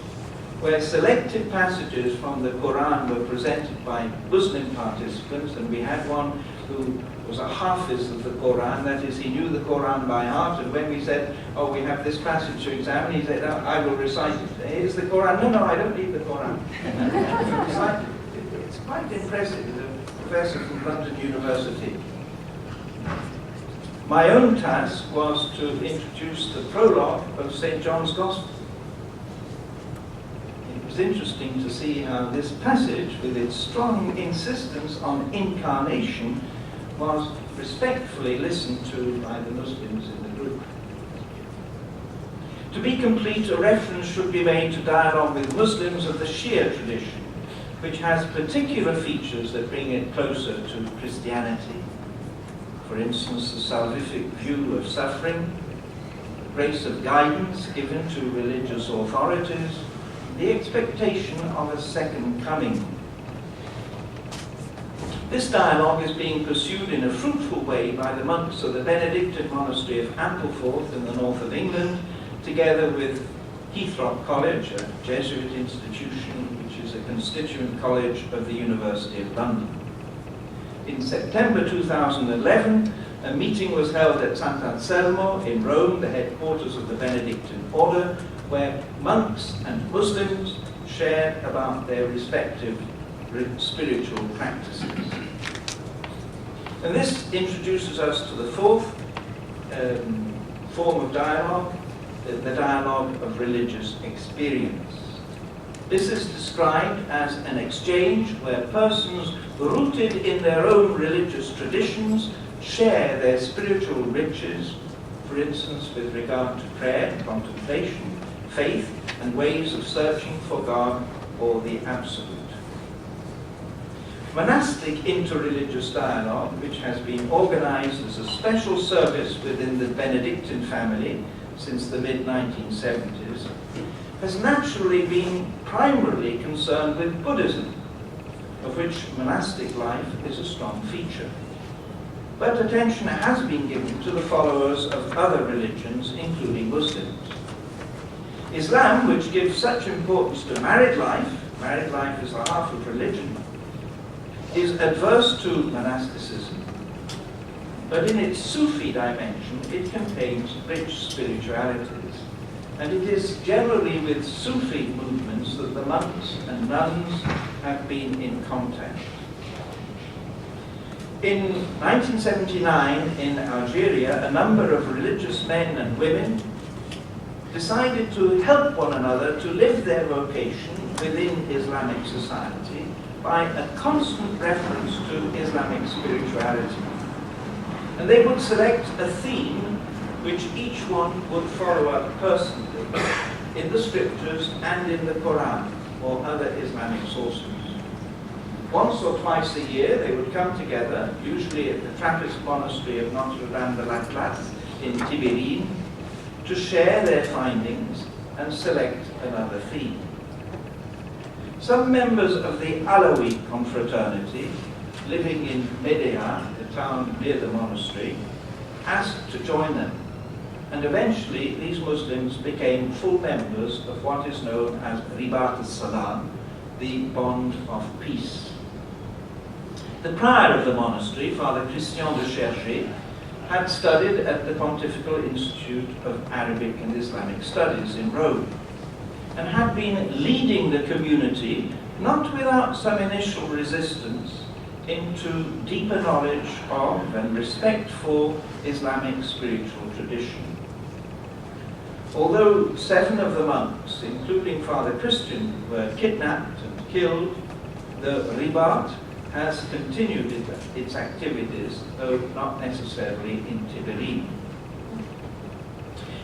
where selected passages from the Quran were presented by Muslim participants, and we had one who was a hafiz of the Quran, that is, he knew the Quran by heart, and when we said, oh, we have this passage to examine, he said, oh, I will recite it. Here's the Quran. No, I don't need the Quran. He recited it. It's quite impressive. Professor from London University. My own task was to introduce the prologue of St. John's Gospel. It was interesting to see how this passage, with its strong insistence on incarnation, was respectfully listened to by the Muslims in the group. To be complete, a reference should be made to dialogue with Muslims of the Shia tradition, which has particular features that bring it closer to Christianity. For instance, the salvific view of suffering, the grace of guidance given to religious authorities, the expectation of a second coming. This dialogue is being pursued in a fruitful way by the monks of the Benedictine monastery of Ampleforth in the north of England, together with Heathrop College, a Jesuit institution which is a constituent college of the University of London. In September 2011, a meeting was held at Sant'Anselmo in Rome, the headquarters of the Benedictine order, where monks and Muslims shared about their respective spiritual practices. And this introduces us to the fourth form of dialogue, the dialogue of religious experience. This is described as an exchange where persons rooted in their own religious traditions share their spiritual riches, for instance with regard to prayer and contemplation, faith, and ways of searching for God or the Absolute. Monastic interreligious dialogue, which has been organized as a special service within the Benedictine family since the mid-1970s, has naturally been primarily concerned with Buddhism, of which monastic life is a strong feature. But attention has been given to the followers of other religions, including Muslims. Islam, which gives such importance to married life is the half of religion, is adverse to monasticism, but in its Sufi dimension it contains rich spiritualities, and it is generally with Sufi movements that the monks and nuns have been in contact. In 1979 in Algeria, a number of religious men and women decided to help one another to live their vocation within Islamic society by a constant reference to Islamic spirituality. And they would select a theme which each one would follow up personally in the scriptures and in the Quran or other Islamic sources. Once or twice a year they would come together, usually at the Trappist monastery of Notre-Dame-de-la-Place in Tiberine, to share their findings and select another theme. Some members of the Alawi confraternity, living in Medea, the town near the monastery, asked to join them, and eventually these Muslims became full members of what is known as Ribat al-Salam, the bond of peace. The prior of the monastery, Father Christian de Cherchez, had studied at the Pontifical Institute of Arabic and Islamic Studies in Rome, and had been leading the community, not without some initial resistance, into deeper knowledge of and respect for Islamic spiritual tradition. Although 7 of the monks, including Father Christian, were kidnapped and killed, the Ribat has continued its activities, though not necessarily in Tiberine.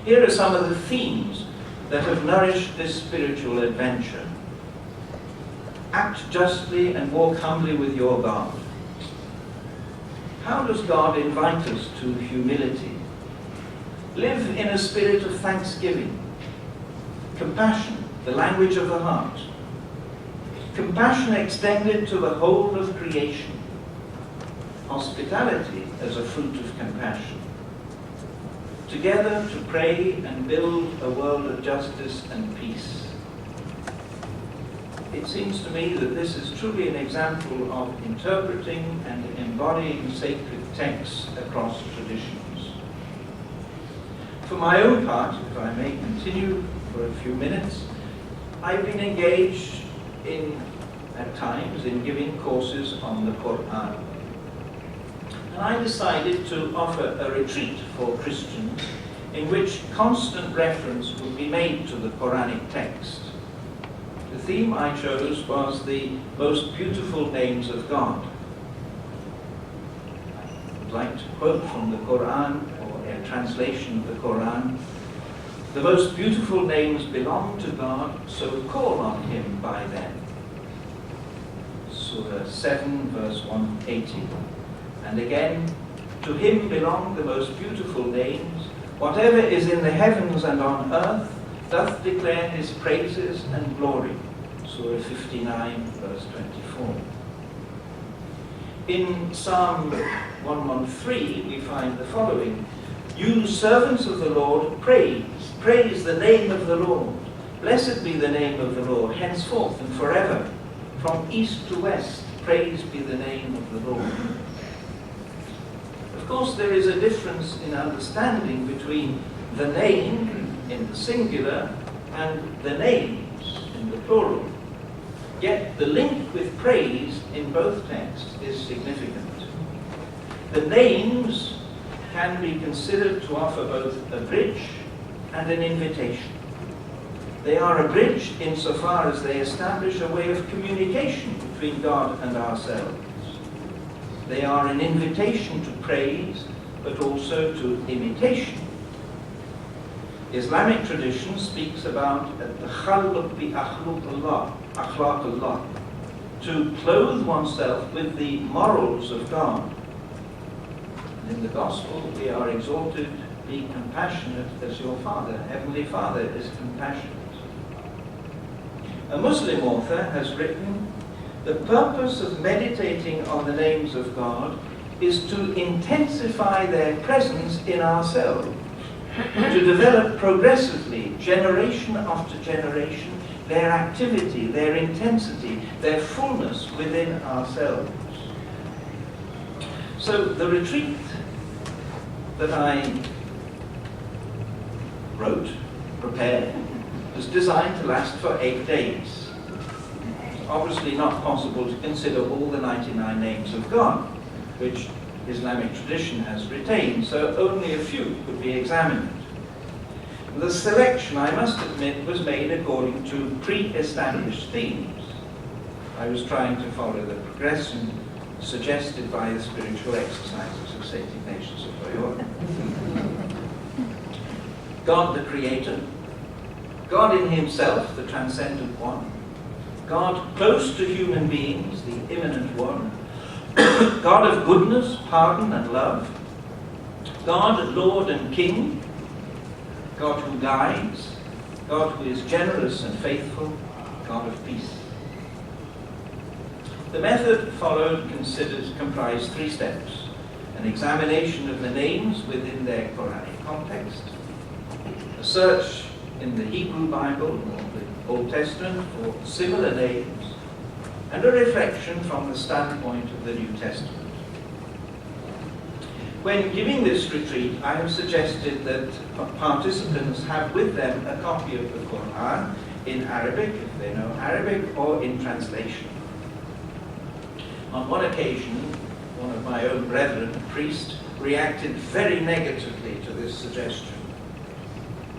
Here are some of the themes that have nourished this spiritual adventure. Act justly and walk humbly with your God. How does God invite us to humility? Live in a spirit of thanksgiving. Compassion, the language of the heart. Compassion extended to the whole of creation. Hospitality as a fruit of compassion. Together to pray and build a world of justice and peace. It seems to me that this is truly an example of interpreting and embodying sacred texts across traditions. For my own part, if I may continue for a few minutes, I've been engaged at times in giving courses on the Qur'an. And I decided to offer a retreat for Christians in which constant reference would be made to the Qur'anic text. The theme I chose was the most beautiful names of God. I would like to quote from the Quran, or a translation of the Quran. The most beautiful names belong to God, so call on him by them. Surah 7, verse 180. And again, to him belong the most beautiful names. Whatever is in the heavens and on earth doth declare his praises and glory. Surah 59, verse 24. In Psalm 113, we find the following. You servants of the Lord, praise the name of the Lord. Blessed be the name of the Lord, henceforth and forever. From east to west, praise be the name of the Lord. Of course, there is a difference in understanding between the name in the singular and the names in the plural. Yet the link with praise in both texts is significant. The names can be considered to offer both a bridge and an invitation. They are a bridge insofar as they establish a way of communication between God and ourselves. They are an invitation to praise, but also to imitation. Islamic tradition speaks about the-khalq bi akhlaq Allah, to clothe oneself with the morals of God. And in the Gospel, we are exhorted, be compassionate as your Father, Heavenly Father, is compassionate. A Muslim author has written, the purpose of meditating on the names of God is to intensify their presence in ourselves, to develop progressively, generation after generation, their activity, their intensity, their fullness within ourselves. So the retreat that I wrote, prepared, was designed to last for 8 days. It's obviously not possible to consider all the 99 names of God, which Islamic tradition has retained, so only a few could be examined. The selection, I must admit, was made according to pre-established themes. I was trying to follow the progression suggested by the spiritual exercises of St. Ignatius of Loyola. God the Creator, God in himself, the transcendent one, God close to human beings, the immanent one, God of goodness, pardon and love, God, Lord and King, God who guides, God who is generous and faithful, God of peace. The method followed comprised 3 steps: an examination of the names within their Quranic context, a search in the Hebrew Bible or the Old Testament for similar names, and a reflection from the standpoint of the New Testament. When giving this retreat, I have suggested that participants have with them a copy of the Quran in Arabic, if they know Arabic, or in translation. On one occasion, one of my own brethren, a priest, reacted very negatively to this suggestion.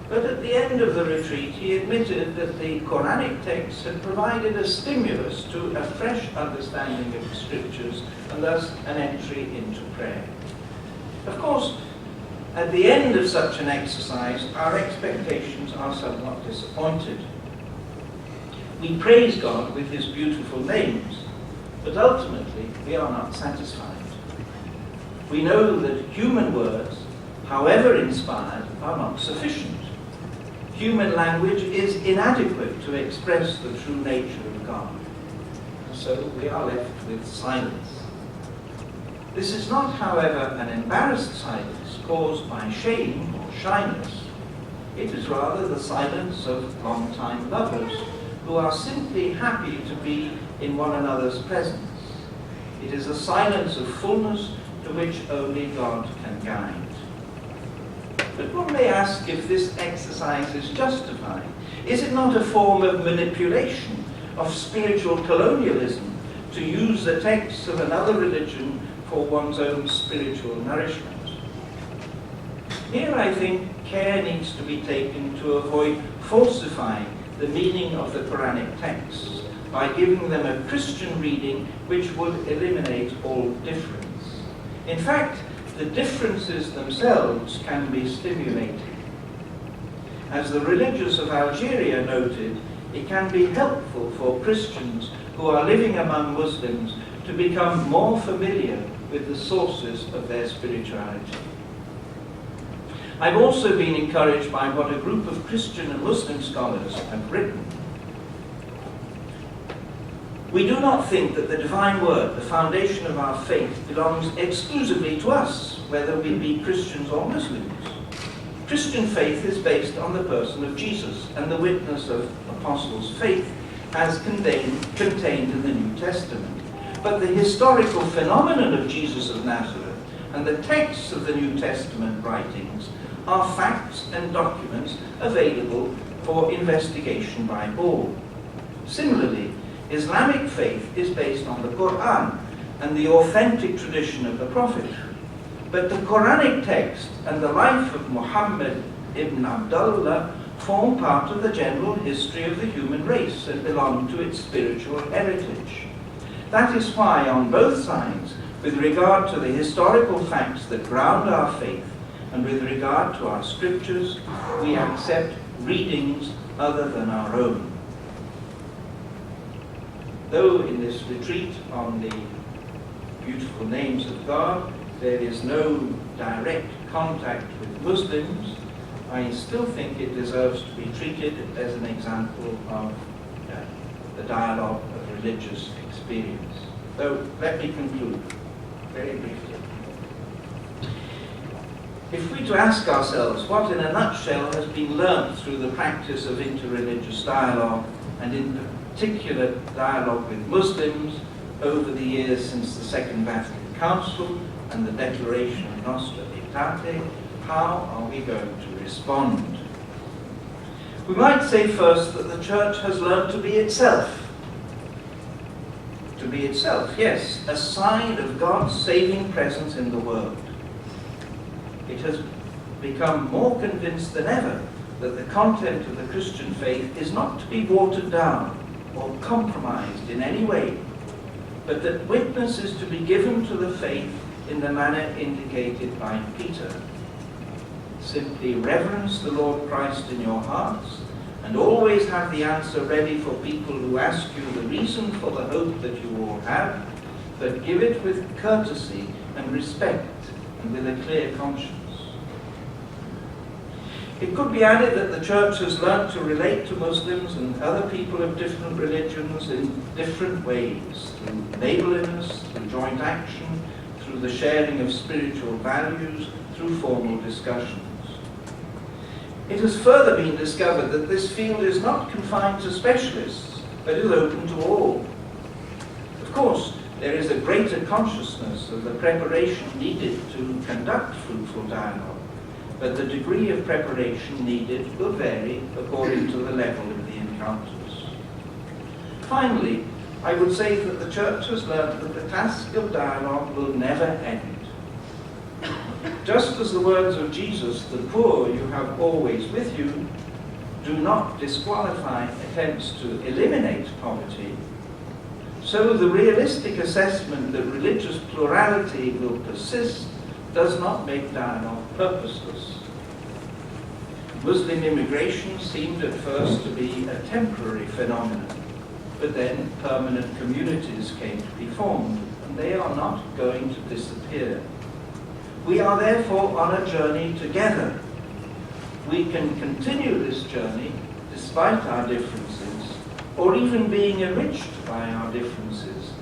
But at the end of the retreat, he admitted that the Quranic text had provided a stimulus to a fresh understanding of the scriptures and thus an entry into prayer. Of course, at the end of such an exercise, our expectations are somewhat disappointed. We praise God with his beautiful names, but ultimately we are not satisfied. We know that human words, however inspired, are not sufficient. Human language is inadequate to express the true nature of God. So we are left with silence. This is not, however, an embarrassed silence caused by shame or shyness. It is rather the silence of long-time lovers who are simply happy to be in one another's presence. It is a silence of fullness to which only God can guide. But one may ask if this exercise is justified. Is it not a form of manipulation, of spiritual colonialism, to use the texts of another religion for one's own spiritual nourishment. Here I think care needs to be taken to avoid falsifying the meaning of the Quranic texts by giving them a Christian reading which would eliminate all difference. In fact, the differences themselves can be stimulating. As the religious of Algeria noted, it can be helpful for Christians who are living among Muslims to become more familiar with the sources of their spirituality. I've also been encouraged by what a group of Christian and Muslim scholars have written. We do not think that the divine word, the foundation of our faith, belongs exclusively to us, whether we be Christians or Muslims. Christian faith is based on the person of Jesus and the witness of apostles' faith as contained in the New Testament. But the historical phenomenon of Jesus of Nazareth and the texts of the New Testament writings are facts and documents available for investigation by all. Similarly, Islamic faith is based on the Quran and the authentic tradition of the Prophet. But the Quranic text and the life of Muhammad ibn Abdullah form part of the general history of the human race and belong to its spiritual heritage. That is why on both sides, with regard to the historical facts that ground our faith, and with regard to our scriptures, we accept readings other than our own. Though in this retreat on the beautiful names of God, there is no direct contact with Muslims, I still think it deserves to be treated as an example of the dialogue of religious experience. So let me conclude very briefly. If we to ask ourselves what in a nutshell has been learnt through the practice of interreligious dialogue, and in particular dialogue with Muslims over the years since the Second Vatican Council and the declaration of Nostra Aetate, how are we going to respond? We might say first that the Church has learnt to be itself. To be itself, yes, a sign of God's saving presence in the world. It has become more convinced than ever that the content of the Christian faith is not to be watered down or compromised in any way, but that witness is to be given to the faith in the manner indicated by Peter. Simply reverence the Lord Christ in your hearts, and always have the answer ready for people who ask you the reason for the hope that you all have, but give it with courtesy and respect and with a clear conscience. It could be added that the Church has learnt to relate to Muslims and other people of different religions in different ways, through neighborliness, through joint action, through the sharing of spiritual values, through formal discussions. It has further been discovered that this field is not confined to specialists, but is open to all. Of course, there is a greater consciousness of the preparation needed to conduct fruitful dialogue, but the degree of preparation needed will vary according to the level of the encounters. Finally, I would say that the Church has learned that the task of dialogue will never end. Just as the words of Jesus, "The poor you have always with you," do not disqualify attempts to eliminate poverty, so the realistic assessment that religious plurality will persist does not make dialogue purposeless. Muslim immigration seemed at first to be a temporary phenomenon, but then permanent communities came to be formed, and they are not going to disappear. We are therefore on a journey together. We can continue this journey despite our differences, or even being enriched by our differences,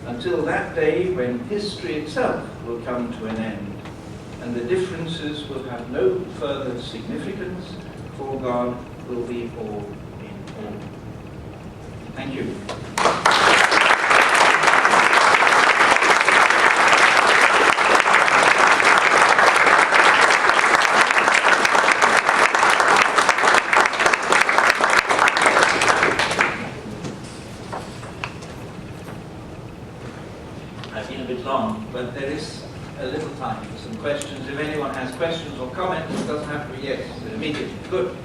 until that day when history itself will come to an end, and the differences will have no further significance, for God will be all in all. Thank you. I've been a bit long, but there is a little time for some questions. If anyone has questions or comments, it doesn't have to be yes, immediately. Good.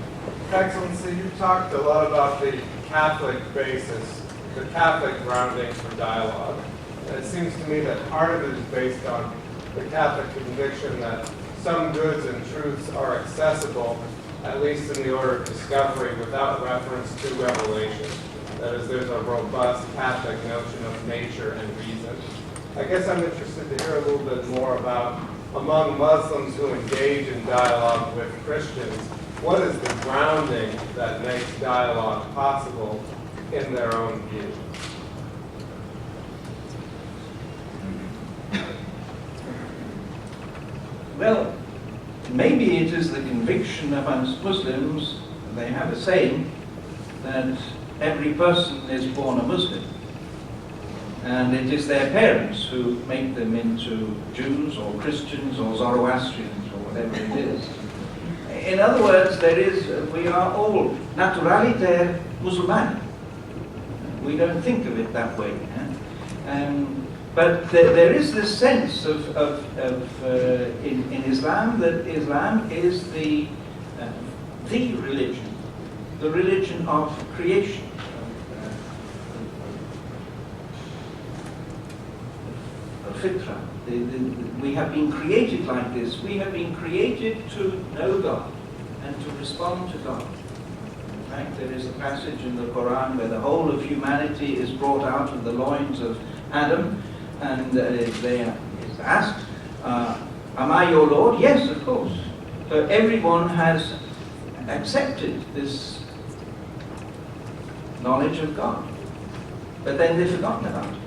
Excellency, you talked a lot about the Catholic basis, the Catholic grounding for dialogue. And it seems to me that part of it is based on the Catholic conviction that some goods and truths are accessible, at least in the order of discovery, without reference to revelation. That is, there's a robust Catholic notion of nature and reason. I guess I'm interested to hear a little bit more about, among Muslims who engage in dialogue with Christians, what is the grounding that makes dialogue possible in their own view? Well, maybe it is the conviction amongst Muslims, they have a saying, that every person is born a Muslim. And it is their parents who make them into Jews or Christians or Zoroastrians or whatever it is. In other words, we are all naturaliter musulman. We don't think of it that way. But there is this sense in Islam that Islam is the religion of creation. Fitra. We have been created like this. We have been created to know God and to respond to God. In fact, there is a passage in the Quran where the whole of humanity is brought out of the loins of Adam, and they is asked, am I your Lord? Yes, of course. So everyone has accepted this knowledge of God. But then they've forgotten about it.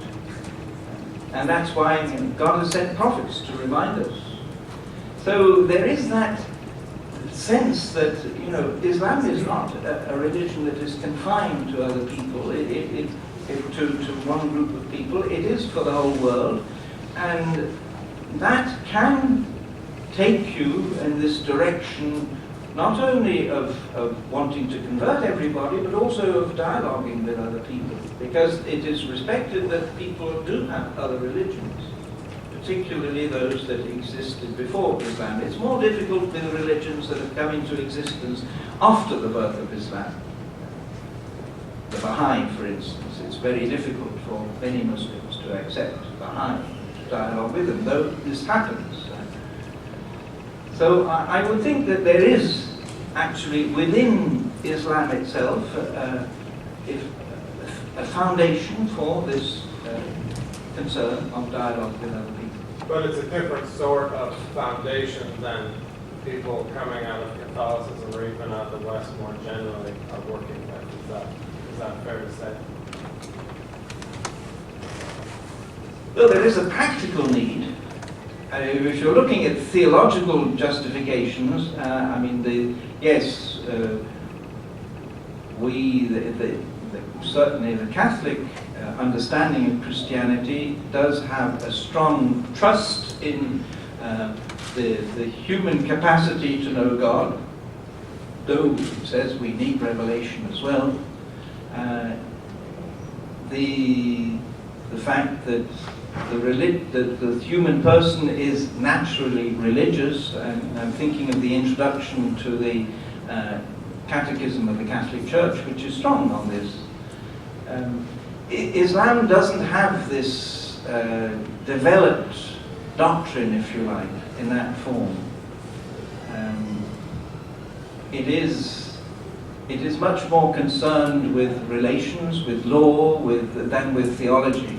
And that's why God has sent prophets to remind us. So there is that sense that, Islam is not a religion that is confined to other people, to one group of people. It is for the whole world. And that can take you in this direction, not only of wanting to convert everybody, but also of dialoguing with other people. Because it is respected that people do have other religions, particularly those that existed before Islam. It's more difficult with religions that have come into existence after the birth of Islam. The Baha'i, for instance, it's very difficult for many Muslims to accept Baha'i, to dialogue with them, though this happens. So I would think that there is actually within Islam itself a foundation for this concern of dialogue with other people. But it's a different sort of foundation than people coming out of Catholicism or even out of the West more generally are working with. Is that fair to say? Well, there is a practical need. If you're looking at theological justifications, certainly the Catholic understanding of Christianity does have a strong trust in the human capacity to know God, though it says we need revelation as well. The fact that the human person is naturally religious, and I'm thinking of the introduction to the Catechism of the Catholic Church, which is strong on this. Islam doesn't have this developed doctrine, if you like, in that form. It is much more concerned with relations, with law, than with theology.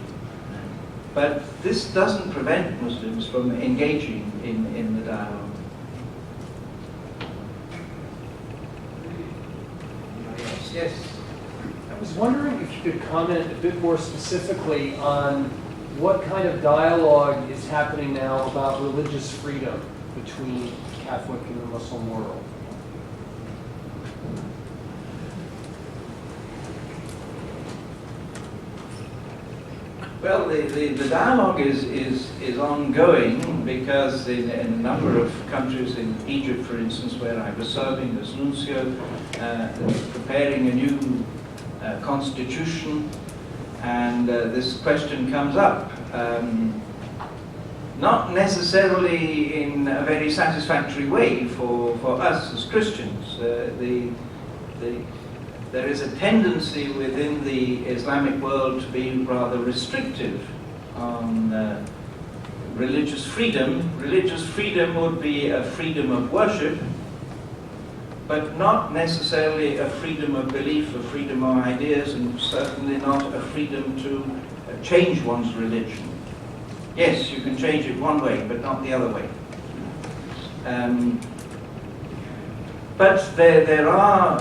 But this doesn't prevent Muslims from engaging in the dialogue. Yes. I was wondering if you could comment a bit more specifically on what kind of dialogue is happening now about religious freedom between Catholic and the Muslim world. Well, the dialogue is ongoing because in a number of countries, in Egypt, for instance, where I was serving as nuncio, preparing a new constitution, and this question comes up. not necessarily in a very satisfactory way for us as Christians. There is a tendency within the Islamic world to be rather restrictive on religious freedom. Religious freedom would be a freedom of worship, but not necessarily a freedom of belief, a freedom of ideas, and certainly not a freedom to change one's religion. Yes, you can change it one way, but not the other way. But there are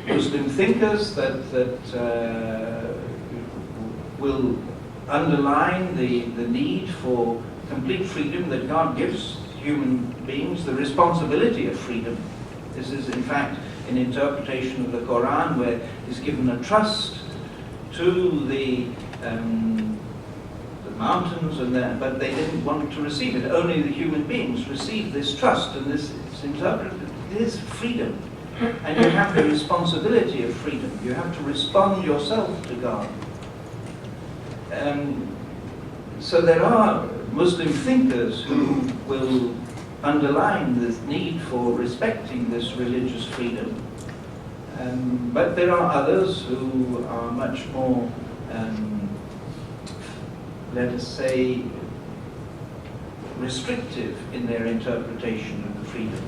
Muslim thinkers that will underline the need for complete freedom, that God gives human beings the responsibility of freedom. This is in fact an interpretation of the Quran where is given a trust to the mountains, but they didn't want to receive it. Only the human beings received this trust, and this is interpreted. It is freedom, and you have the responsibility of freedom. You have to respond yourself to God. So there are Muslim thinkers who will underline the need for respecting this religious freedom. But there are others who are much more, let us say, restrictive in their interpretation of the freedom.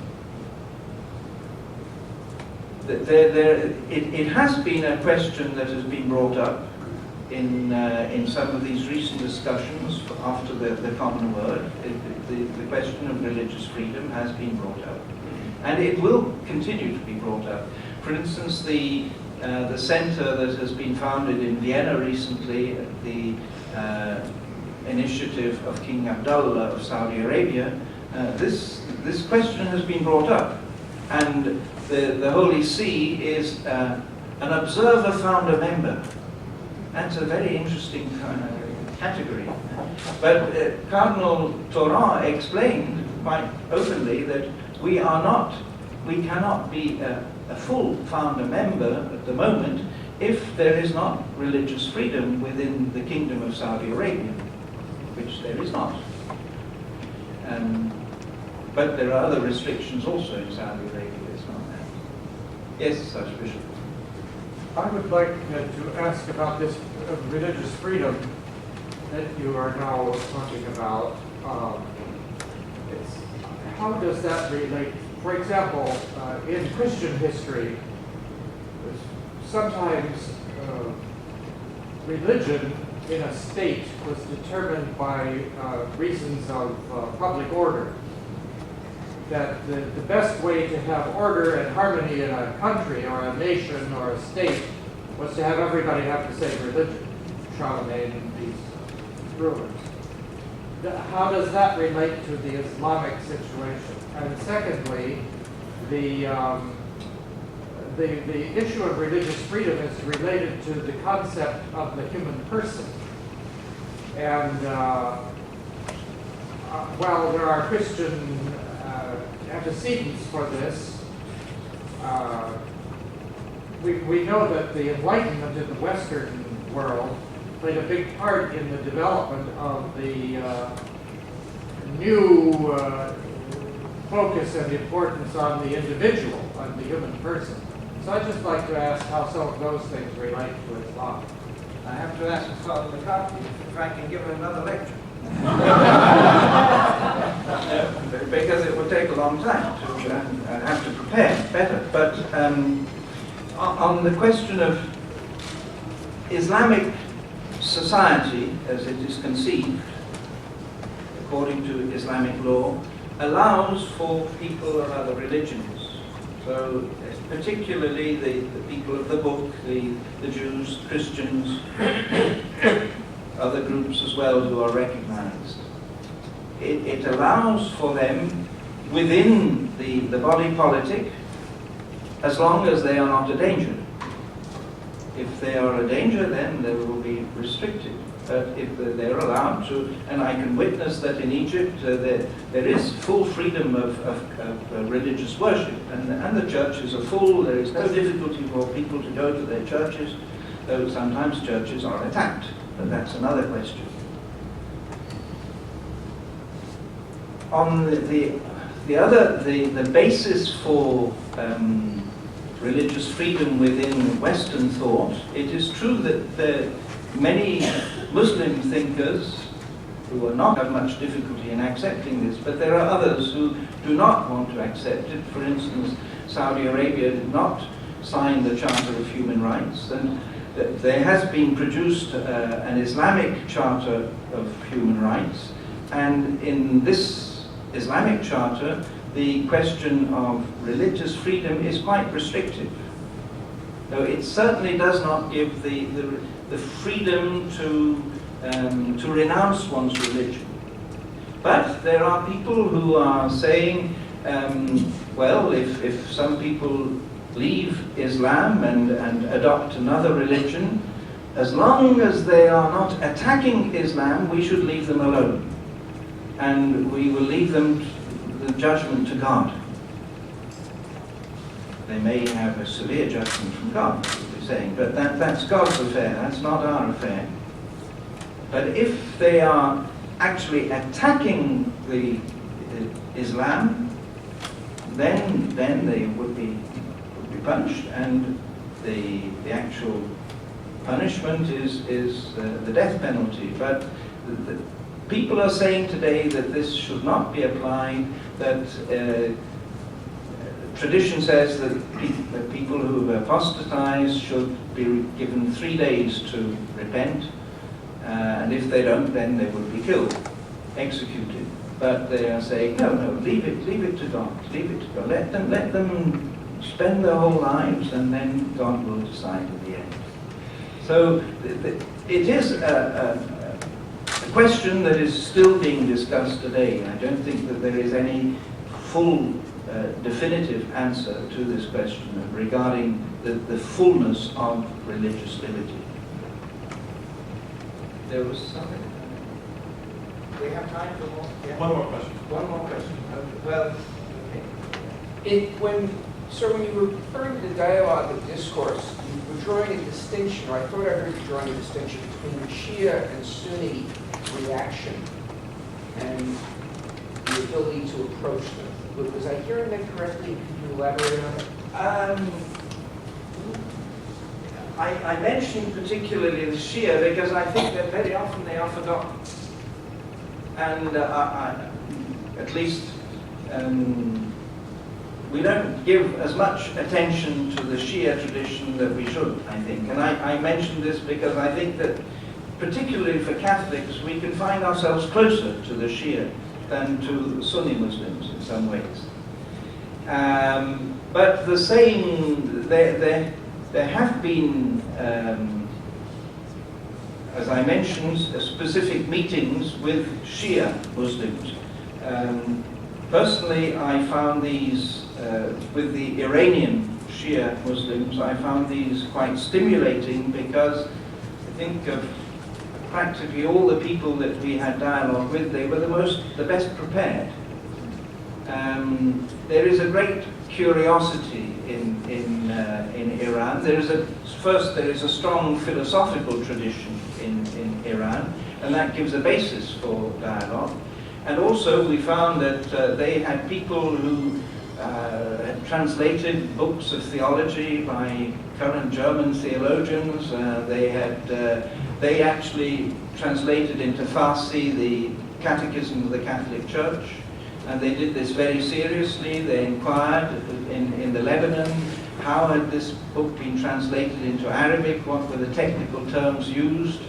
It has been a question that has been brought up in some of these recent discussions after the Common Word. The question of religious freedom has been brought up, and it will continue to be brought up. For instance, the center that has been founded in Vienna recently, the initiative of King Abdullah of Saudi Arabia, this question has been brought up, and the Holy See is an observer founder member. That's a very interesting kind of category. But Cardinal Torrent explained quite openly that we cannot be a full founder member at the moment if there is not religious freedom within the Kingdom of Saudi Arabia, which there is not. But there are other restrictions also in Saudi Arabia, it's not that. Yes, Archbishop. I would like to ask about this religious freedom that you are now talking about. How does that relate? For example, in Christian history, sometimes religion in a state was determined by reasons of public order. That the best way to have order and harmony in a country or a nation or a state was to have everybody have the same religion, Charlemagne and these rulers. How does that relate to the Islamic situation? And secondly, the issue of religious freedom is related to the concept of the human person. And while there are Christian antecedents for this, we know that the Enlightenment in the Western world played a big part in the development of the new focus and importance on the individual, on the human person. So I'd just like to ask how some of those things relate to Islam. I have to ask Father McCarthy if I can give another lecture. Because it would take a long time to have to prepare better. But on the question of Islamic society as it is conceived, according to Islamic law, allows for people of other religions. So particularly the people of the book, the Jews, Christians, other groups as well who are recognized. It allows for them within the body politic, as long as they are not a danger. If they are a danger, then they will be restricted. But if they're allowed to, and I can witness that in Egypt there is full freedom of religious worship, and the churches are full. There is no difficulty for people to go to their churches, though sometimes churches are attacked but that's another question. On the basis for religious freedom within Western thought, it is true that many Muslim thinkers who will not have much difficulty in accepting this, but there are others who do not want to accept it. For instance, Saudi Arabia did not sign the Charter of Human Rights, and there has been produced an Islamic Charter of Human Rights, and in this Islamic Charter, the question of religious freedom is quite restrictive. So it certainly does not give the freedom to renounce one's religion. But there are people who are saying, well, if some people leave Islam and adopt another religion, as long as they are not attacking Islam, we should leave them alone. And we will leave them the judgment to God. They may have a severe judgment from God, as we're saying, but that's God's affair, that's not our affair. But if they are actually attacking the Islam, then they would be punished, and the actual punishment is the death penalty. But people are saying today that this should not be applied, that tradition says that people who have apostatized should be given 3 days to repent, and if they don't, then they will be killed, executed. But they are saying, no, leave it to God, leave it to God. Let them spend their whole lives, and then God will decide in the end. So it is a question that is still being discussed today. I don't think that there is any full definitive answer to this question regarding the fullness of religious liberty. There was something. We have time for more? Yeah. One more question. One more question. Well, Sir, when you were referring to the dialogue and discourse, you were drawing a distinction, or I thought I heard you drawing a distinction between Shia and Sunni reaction and the ability to approach them. Was I hearing that correctly? Could you elaborate on it? I mentioned particularly the Shia because I think that very often they are forgotten. And at least we don't give as much attention to the Shia tradition that we should, I think. And I mention this because I think that particularly for Catholics, we can find ourselves closer to the Shia than to Sunni Muslims in some ways. But the same, there have been, as I mentioned, specific meetings with Shia Muslims. Personally, I found these, with the Iranian Shia Muslims, I found these quite stimulating because I think of practically all the people that we had dialogue with, they were the best prepared. There is a great curiosity in Iran. There is a strong philosophical tradition in Iran, and that gives a basis for dialogue. And also we found that they had people who had translated books of theology by current German theologians. They actually translated into Farsi the Catechism of the Catholic Church, and they did this very seriously. They inquired in the Lebanon, how had this book been translated into Arabic, what were the technical terms used,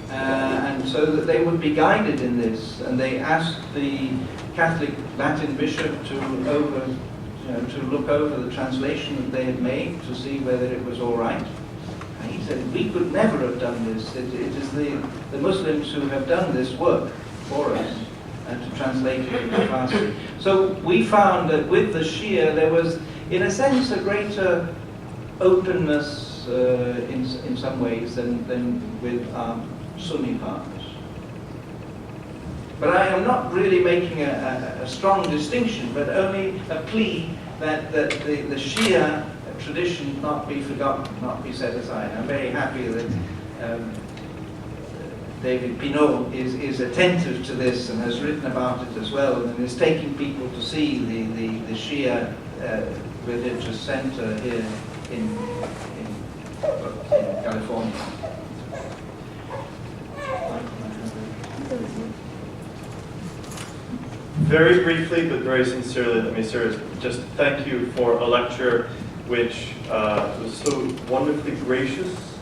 and so that they would be guided in this. And they asked the Catholic Latin bishop to look over the translation that they had made to see whether it was all right. And he said, we could never have done this. It is the Muslims who have done this work for us, and to translate it into Farsi. So we found that with the Shia there was, in a sense, a greater openness in some ways than with our Sunni partners. But I am not really making a strong distinction, but only a plea that the Shia tradition not be forgotten, not be set aside. I'm very happy that David Pinot is attentive to this and has written about it as well, and is taking people to see the Shia religious center here in California. Very briefly, but very sincerely, let me just thank you for a lecture which was so wonderfully gracious